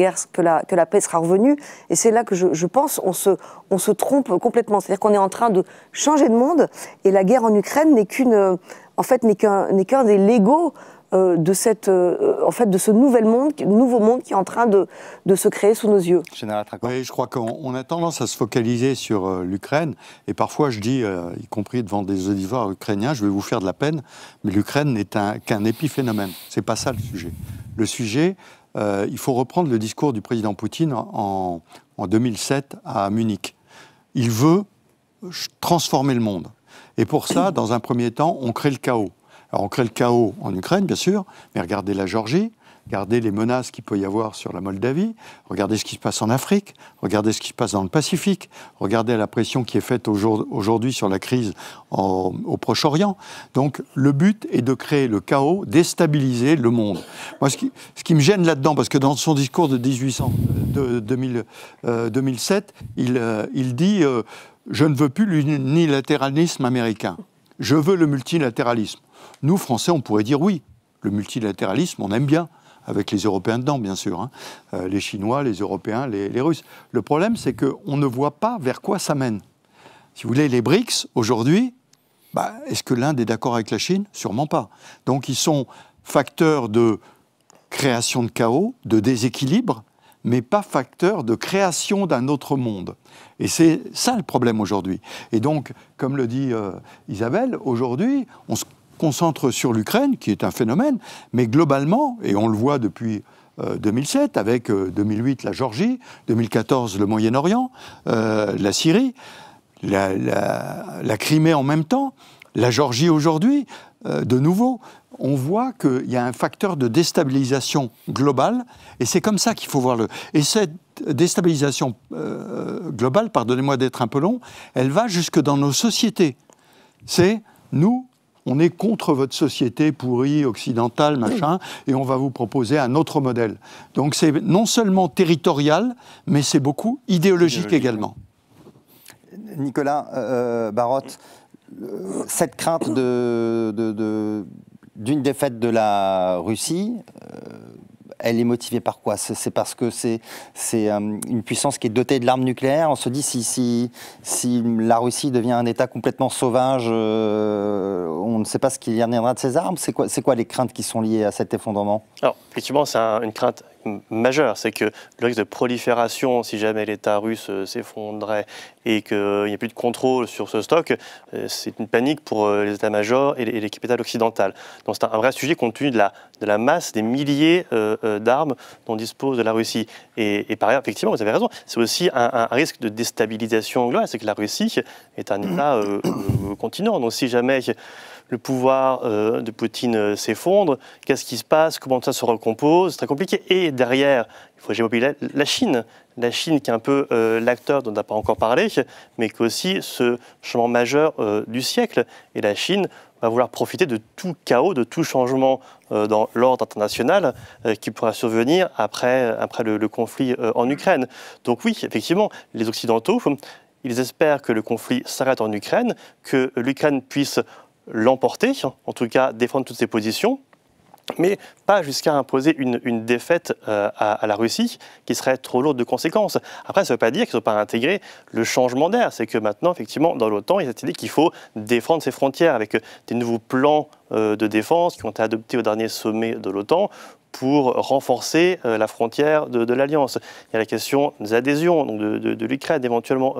paix sera revenue. Et c'est là que je pense on se trompe complètement. C'est-à-dire qu'on est en train de changer de monde, et la guerre en Ukraine n'est qu'un des Legos de ce nouveau monde qui est en train de se créer sous nos yeux. Général Traquan. Oui, je crois qu'on a tendance à se focaliser sur l'Ukraine, et parfois je dis, y compris devant des auditoires ukrainiens, je vais vous faire de la peine, mais l'Ukraine n'est qu'un épiphénomène. C'est pas ça le sujet. Le sujet, il faut reprendre le discours du président Poutine en 2007 à Munich. Il veut transformer le monde. Et pour ça, dans un premier temps, on crée le chaos. Alors on crée le chaos en Ukraine, bien sûr, mais regardez la Géorgie, regardez les menaces qu'il peut y avoir sur la Moldavie, regardez ce qui se passe en Afrique, regardez ce qui se passe dans le Pacifique, regardez la pression qui est faite aujourd'hui sur la crise au Proche-Orient. Donc le but est de créer le chaos, déstabiliser le monde. Moi, ce qui me gêne là-dedans, parce que dans son discours de 2007, il dit je ne veux plus l'unilatéralisme américain, je veux le multilatéralisme. Nous, Français, on pourrait dire oui, le multilatéralisme, on aime bien, avec les Européens dedans, bien sûr, hein. Les Chinois, les Européens, les Russes. Le problème, c'est qu'on ne voit pas vers quoi ça mène. Si vous voulez, les BRICS, aujourd'hui, est-ce que l'Inde est d'accord avec la Chine? Sûrement pas. Donc, ils sont facteurs de création de chaos, de déséquilibre, mais pas facteurs de création d'un autre monde. Et c'est ça le problème aujourd'hui. Et donc, comme le dit Isabelle, aujourd'hui, on se concentre sur l'Ukraine, qui est un phénomène, mais globalement, et on le voit depuis 2007, avec 2008 la Géorgie, 2014 le Moyen-Orient, la Syrie, la Crimée en même temps, la Géorgie aujourd'hui, de nouveau, on voit qu'il y a un facteur de déstabilisation globale, et c'est comme ça qu'il faut voir Et cette déstabilisation globale, pardonnez-moi d'être un peu long, elle va jusque dans nos sociétés. C'est, nous, on est contre votre société pourrie, occidentale, machin, et on va vous proposer un autre modèle. Donc c'est non seulement territorial, mais c'est beaucoup idéologique également. Nicolas Barotte, cette crainte d'une défaite de la Russie, elle est motivée par quoi? C'est parce que c'est une puissance qui est dotée de l'arme nucléaire. On se dit si la Russie devient un État complètement sauvage, on ne sait pas ce qu'il y en aura de ces armes. C'est quoi les craintes qui sont liées à cet effondrement? Alors, effectivement, c'est une crainte majeur. C'est que le risque de prolifération, si jamais l'État russe s'effondrait et qu'il n'y a plus de contrôle sur ce stock, c'est une panique pour les états-majors et les capitales occidentales. Donc c'est un vrai sujet compte tenu de la masse, des milliers d'armes dont dispose la Russie. Et par ailleurs, effectivement, vous avez raison, c'est aussi un risque de déstabilisation globale. C'est que la Russie est un État continent. Donc si jamais le pouvoir de Poutine s'effondre, qu'est-ce qui se passe? Comment ça se recompose? C'est très compliqué. Et derrière, il faut géopoliser la Chine. La Chine qui est un peu l'acteur dont on n'a pas encore parlé, mais qui est aussi ce changement majeur du siècle. Et la Chine va vouloir profiter de tout chaos, de tout changement dans l'ordre international qui pourra survenir après le conflit en Ukraine. Donc oui, effectivement, les Occidentaux, ils espèrent que le conflit s'arrête en Ukraine, que l'Ukraine puisse l'emporter, en tout cas défendre toutes ses positions, mais pas jusqu'à imposer une défaite à la Russie qui serait trop lourde de conséquences. Après, ça ne veut pas dire qu'ils ne sont pas intégrés le changement d'air. C'est que maintenant, effectivement, dans l'OTAN, il y a cette idée qu'il faut défendre ses frontières avec des nouveaux plans de défense qui ont été adoptés au dernier sommet de l'OTAN pour renforcer la frontière de l'Alliance. Il y a la question des adhésions donc de l'Ukraine éventuellement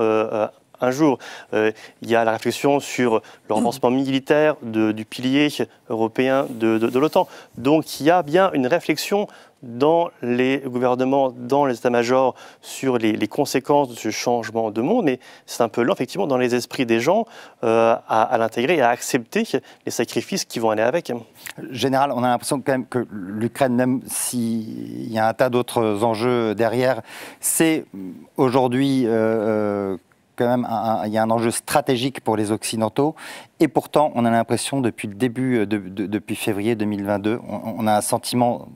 un jour. Il y a la réflexion sur le renforcement militaire du pilier européen de l'OTAN. Donc il y a bien une réflexion dans les gouvernements, dans les états-majors, sur les conséquences de ce changement de monde, mais c'est un peu lent, effectivement, dans les esprits des gens à l'intégrer et à accepter les sacrifices qui vont aller avec. Général, on a l'impression quand même que l'Ukraine, même s'il y a un tas d'autres enjeux derrière, c'est aujourd'hui quand même il y a un enjeu stratégique pour les Occidentaux, et pourtant on a l'impression depuis le début, depuis février 2022, on a un sentiment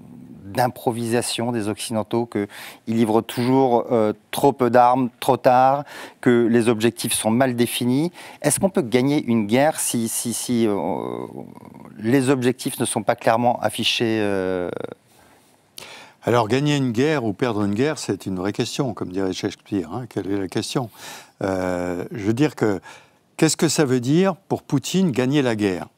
d'improvisation des Occidentaux, qu'ils livrent toujours trop peu d'armes, trop tard, que les objectifs sont mal définis. Est-ce qu'on peut gagner une guerre si les objectifs ne sont pas clairement affichés Alors, gagner une guerre ou perdre une guerre, c'est une vraie question, comme dirait Shakespeare. Hein, quelle est la question? Je veux dire que, qu'est-ce que ça veut dire pour Poutine gagner la guerre?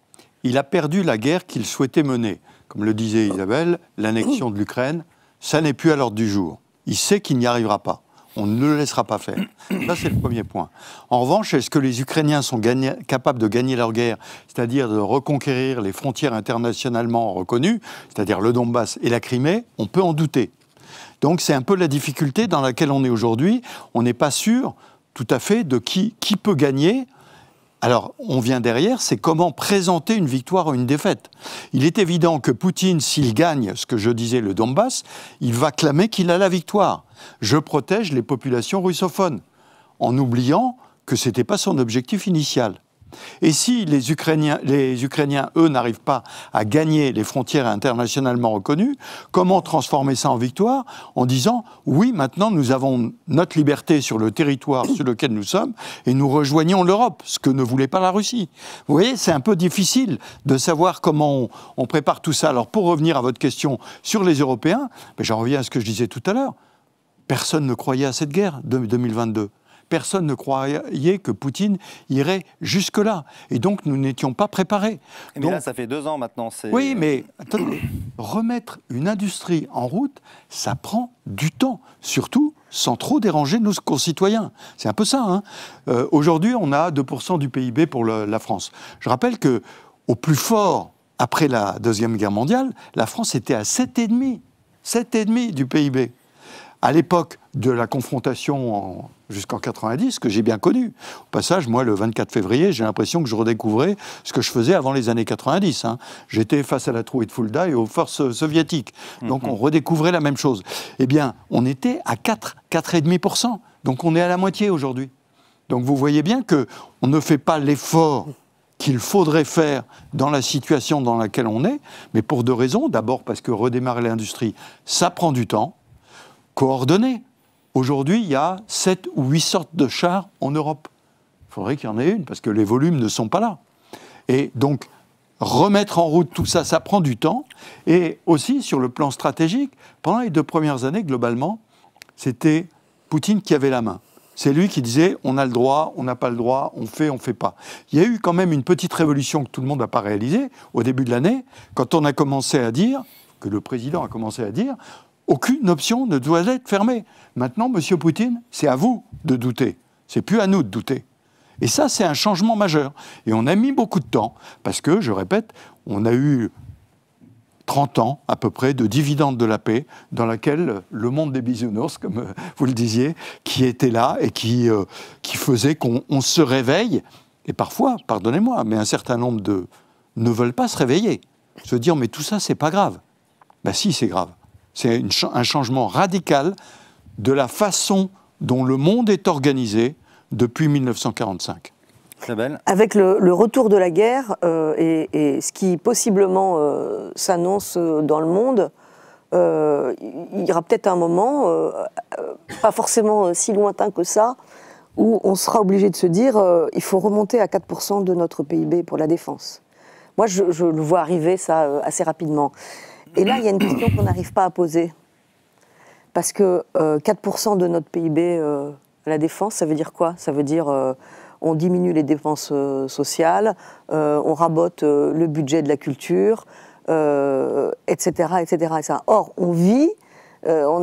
Il a perdu la guerre qu'il souhaitait mener. Comme le disait Isabelle, l'annexion de l'Ukraine, ça n'est plus à l'ordre du jour. Il sait qu'il n'y arrivera pas. On ne le laissera pas faire. Ça, c'est le premier point. En revanche, est-ce que les Ukrainiens sont capables de gagner leur guerre, c'est-à-dire de reconquérir les frontières internationalement reconnues, c'est-à-dire le Donbass et la Crimée? On peut en douter. Donc c'est un peu la difficulté dans laquelle on est aujourd'hui. On n'est pas sûr tout à fait de qui peut gagner. Alors, on vient derrière, c'est comment présenter une victoire ou une défaite. Il est évident que Poutine, s'il gagne, ce que je disais, le Donbass, il va clamer qu'il a la victoire. Je protège les populations russophones, en oubliant que ce n'était pas son objectif initial. Et si les Ukrainiens, eux, n'arrivent pas à gagner les frontières internationalement reconnues, comment transformer ça en victoire en disant « Oui, maintenant, nous avons notre liberté sur le territoire sur lequel nous sommes et nous rejoignons l'Europe », ce que ne voulait pas la Russie. Vous voyez, c'est un peu difficile de savoir comment on prépare tout ça. Alors, pour revenir à votre question sur les Européens, j'en reviens à ce que je disais tout à l'heure. Personne ne croyait à cette guerre de 2022. Personne ne croyait que Poutine irait jusque-là. Et donc, nous n'étions pas préparés. Mais donc, là, ça fait 2 ans maintenant. Oui, mais attendez, remettre une industrie en route, ça prend du temps. Surtout, sans trop déranger nos concitoyens. C'est un peu ça. Hein. Aujourd'hui, on a 2% du PIB pour la France. Je rappelle qu'au plus fort, après la Deuxième Guerre mondiale, la France était à 7,5%. 7,5% du PIB. À l'époque de la confrontation jusqu'en 90, que j'ai bien connu. Au passage, moi, le 24 février, j'ai l'impression que je redécouvrais ce que je faisais avant les années 90. Hein. J'étais face à la trouée de Fulda et aux forces soviétiques. Donc, on redécouvrait la même chose. Eh bien, on était à 4,5%. Donc, on est à la moitié aujourd'hui. Donc, vous voyez bien qu'on ne fait pas l'effort qu'il faudrait faire dans la situation dans laquelle on est, mais pour 2 raisons. D'abord, parce que redémarrer l'industrie, ça prend du temps. Coordonnées. Aujourd'hui, il y a 7 ou 8 sortes de chars en Europe. Il faudrait qu'il y en ait une, parce que les volumes ne sont pas là. Et donc, remettre en route tout ça, ça prend du temps. Et aussi, sur le plan stratégique, pendant les 2 premières années, globalement, c'était Poutine qui avait la main. C'est lui qui disait, on a le droit, on n'a pas le droit, on fait pas. Il y a eu quand même une petite révolution que tout le monde n'a pas réalisée, au début de l'année, quand on a commencé à dire, que le président a commencé à dire, Aucune option ne doit être fermée. Maintenant, M. Poutine, c'est à vous de douter. C'est plus à nous de douter. Et ça, c'est un changement majeur. Et on a mis beaucoup de temps, parce que, je répète, on a eu 30 ans, à peu près, de dividendes de la paix, dans laquelle le monde des bisounours, comme vous le disiez, qui était là et qui faisait qu'on se réveille. Et parfois, pardonnez-moi, mais un certain nombre ne veulent pas se réveiller. Se dire, mais tout ça, c'est pas grave. Ben si, c'est grave. C'est un changement radical de la façon dont le monde est organisé depuis 1945. Isabelle ? Avec le retour de la guerre et ce qui possiblement s'annonce dans le monde, il y aura peut-être un moment, pas forcément si lointain que ça, où on sera obligé de se dire il faut remonter à 4% de notre PIB pour la défense. Moi, je le vois arriver, ça, assez rapidement. Et là, il y a une question qu'on n'arrive pas à poser. Parce que 4% de notre PIB à la défense, ça veut dire quoi ? Ça veut dire on diminue les dépenses sociales, on rabote le budget de la culture, etc., etc. Or, on vit en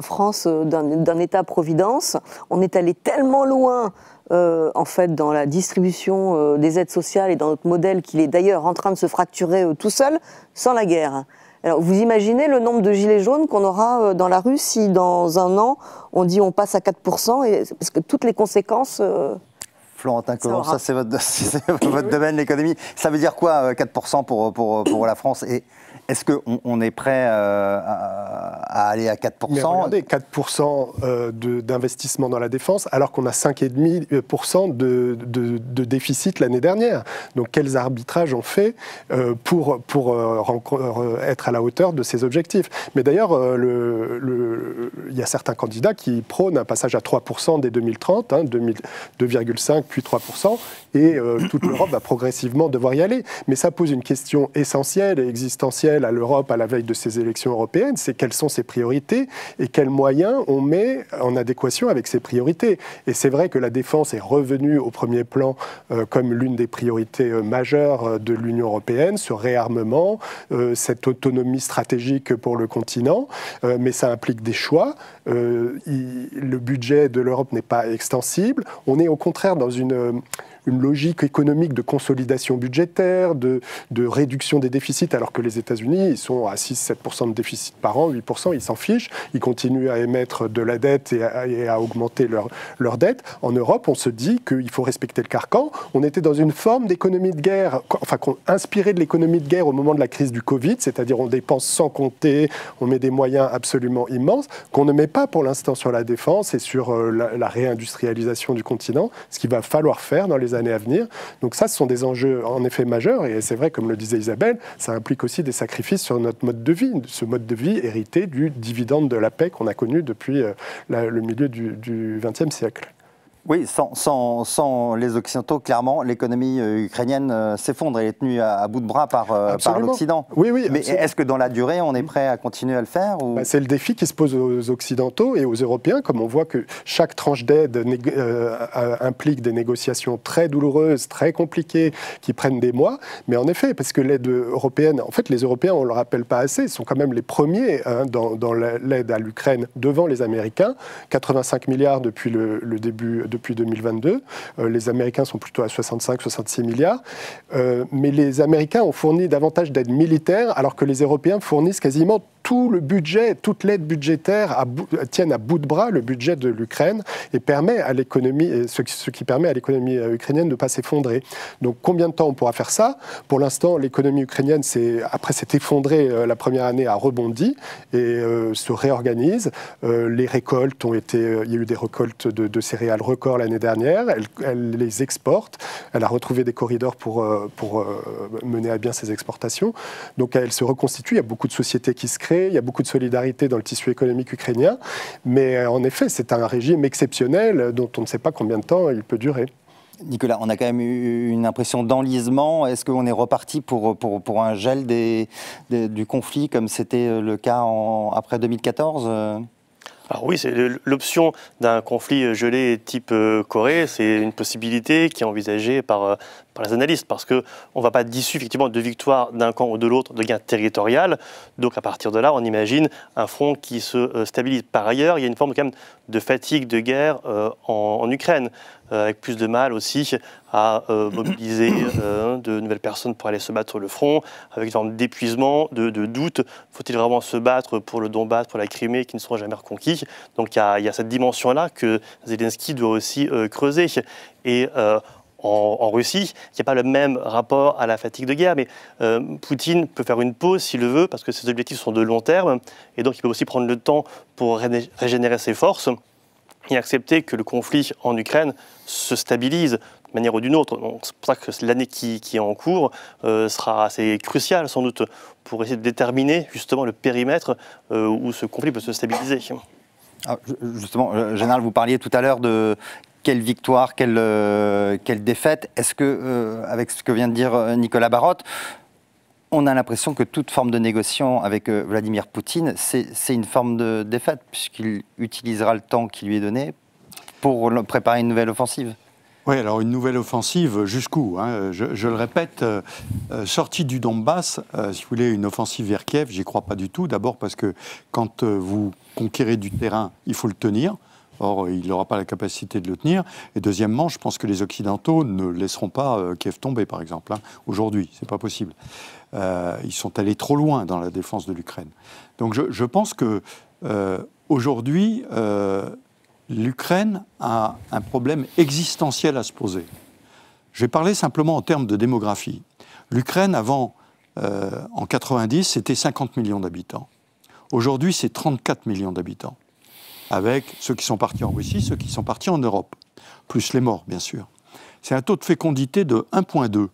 France d'un État-providence. On est allé tellement loin, en fait, dans la distribution des aides sociales et dans notre modèle qu'il est d'ailleurs en train de se fracturer tout seul, sans la guerre. Alors, vous imaginez le nombre de gilets jaunes qu'on aura dans la rue si, dans un an, on dit on passe à 4%, parce que toutes les conséquences... Florentin Collomb, ça c'est votre domaine, l'économie. Ça veut dire quoi, 4% pour la France ? Et est-ce qu'on est prêt à aller à 4% ? Mais regardez, 4% d'investissement dans la défense, alors qu'on a 5,5% de déficit l'année dernière. Donc quels arbitrages on fait pour être à la hauteur de ces objectifs ? Mais d'ailleurs, il y a certains candidats qui prônent un passage à 3% dès 2030, 2,5% puis 3%, et toute l'Europe va progressivement devoir y aller. Mais ça pose une question essentielle et existentielle à l'Europe à la veille de ces élections européennes, c'est quelles sont ses priorités et quels moyens on met en adéquation avec ces priorités. Et c'est vrai que la défense est revenue au premier plan comme l'une des priorités majeures de l'Union européenne, ce réarmement, cette autonomie stratégique pour le continent, mais ça implique des choix. Le budget de l'Europe n'est pas extensible. On est au contraire dans une logique économique de consolidation budgétaire, de réduction des déficits, alors que les États-Unis, ils sont à 6-7% de déficit par an, 8%, ils s'en fichent, ils continuent à émettre de la dette et à augmenter leur dette. En Europe, on se dit qu'il faut respecter le carcan. On était dans une forme d'économie de guerre, enfin, inspirée de l'économie de guerre au moment de la crise du Covid, c'est-à-dire on dépense sans compter, on met des moyens absolument immenses, qu'on ne met pas pour l'instant sur la défense et sur la réindustrialisation du continent, ce qu'il va falloir faire dans les années à venir. Donc ça, ce sont des enjeux en effet majeurs, et c'est vrai, comme le disait Isabelle, ça implique aussi des sacrifices sur notre mode de vie, ce mode de vie hérité du dividende de la paix qu'on a connu depuis le milieu du XXe siècle. Oui, sans les Occidentaux, clairement, l'économie ukrainienne s'effondre. Elle est tenue à bout de bras par l'Occident. Oui, mais absolument. est-ce que dans la durée, on est prêt à continuer à le faire ou... C'est le défi qui se pose aux Occidentaux et aux Européens, comme on voit que chaque tranche d'aide implique des négociations très douloureuses, très compliquées, qui prennent des mois. Mais en effet, parce que l'aide européenne, en fait, les Européens, on ne le rappelle pas assez, sont quand même les premiers dans l'aide à l'Ukraine devant les Américains. 85 milliards depuis le début, depuis 2022. Les Américains sont plutôt à 65-66 milliards. Mais les Américains ont fourni davantage d'aide militaire, alors que les Européens fournissent quasiment tout le budget, toute l'aide budgétaire tiennent à bout de bras le budget de l'Ukraine et permet à l'économie, ce qui permet à l'économie ukrainienne de ne pas s'effondrer. Donc combien de temps on pourra faire ça ? Pour l'instant, l'économie ukrainienne, après s'est effondrée la première année, a rebondi et se réorganise. Les récoltes il y a eu des récoltes de céréales records l'année dernière. Elle les exporte. Elle a retrouvé des corridors pour mener à bien ses exportations. Donc elle se reconstitue. Il y a beaucoup de sociétés qui se créent. Il y a beaucoup de solidarité dans le tissu économique ukrainien. Mais en effet, c'est un régime exceptionnel dont on ne sait pas combien de temps il peut durer. Nicolas, on a quand même eu une impression d'enlisement. Est-ce qu'on est reparti pour un gel du conflit comme c'était le cas après 2014 ? Alors oui, c'est l'option d'un conflit gelé type Corée, c'est une possibilité qui est envisagée par les analystes, parce qu'on ne va pas d'issue effectivement de victoire d'un camp ou de l'autre, de gain territorial. Donc à partir de là, on imagine un front qui se stabilise. Par ailleurs, il y a une forme quand même de fatigue de guerre en Ukraine, avec plus de mal aussi à mobiliser de nouvelles personnes pour aller se battre sur le front, avec une forme d'épuisement, de doute. Faut-il vraiment se battre pour le Donbass, pour la Crimée, qui ne seront jamais reconquis? Donc il y a cette dimension-là que Zelensky doit aussi creuser. Et en Russie, il n'y a pas le même rapport à la fatigue de guerre, mais Poutine peut faire une pause s'il le veut, parce que ses objectifs sont de long terme, et donc il peut aussi prendre le temps pour régénérer ses forces et accepter que le conflit en Ukraine se stabilise d'une manière ou d'une autre. C'est pour ça que l'année qui est en cours sera assez cruciale sans doute pour essayer de déterminer justement le périmètre où ce conflit peut se stabiliser. Alors, justement, Général, vous parliez tout à l'heure de quelle victoire, quelle défaite. Est-ce que, avec ce que vient de dire Nicolas Barotte, on a l'impression que toute forme de négociation avec Vladimir Poutine, c'est une forme de défaite, puisqu'il utilisera le temps qui lui est donné pour préparer une nouvelle offensive? Oui, alors une nouvelle offensive, jusqu'où je le répète, sortie du Donbass, si vous voulez, une offensive vers Kiev, j'y crois pas du tout. D'abord parce que quand vous conquérez du terrain, il faut le tenir. Or, il n'aura pas la capacité de le tenir. Et deuxièmement, je pense que les Occidentaux ne laisseront pas Kiev tomber, par exemple. Aujourd'hui, c'est pas possible. Ils sont allés trop loin dans la défense de l'Ukraine. Donc, je pense que aujourd'hui, l'Ukraine a un problème existentiel à se poser. Je vais parler simplement en termes de démographie. L'Ukraine, avant, en 90, c'était 50 millions d'habitants. Aujourd'hui, c'est 34 millions d'habitants, avec ceux qui sont partis en Russie, ceux qui sont partis en Europe, plus les morts, bien sûr. C'est un taux de fécondité de 1,2.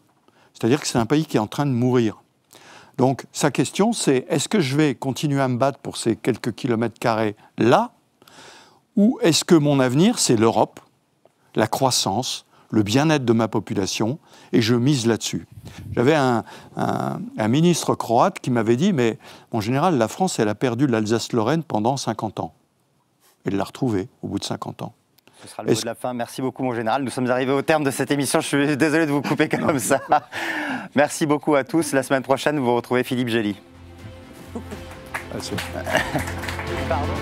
C'est-à-dire que c'est un pays qui est en train de mourir. Donc, sa question, c'est est-ce que je vais continuer à me battre pour ces quelques kilomètres carrés là, ou est-ce que mon avenir, c'est l'Europe, la croissance, le bien-être de ma population, et je mise là-dessus. J'avais un ministre croate qui m'avait dit, mais en général, la France, elle a perdu l'Alsace-Lorraine pendant 50 ans. Elle l'a retrouvée au bout de 50 ans. Ce sera le mot de la fin. Merci beaucoup, mon général. Nous sommes arrivés au terme de cette émission. Je suis désolé de vous couper comme ça. Merci beaucoup à tous. La semaine prochaine, vous retrouvez Philippe Gély. Merci. Pardon.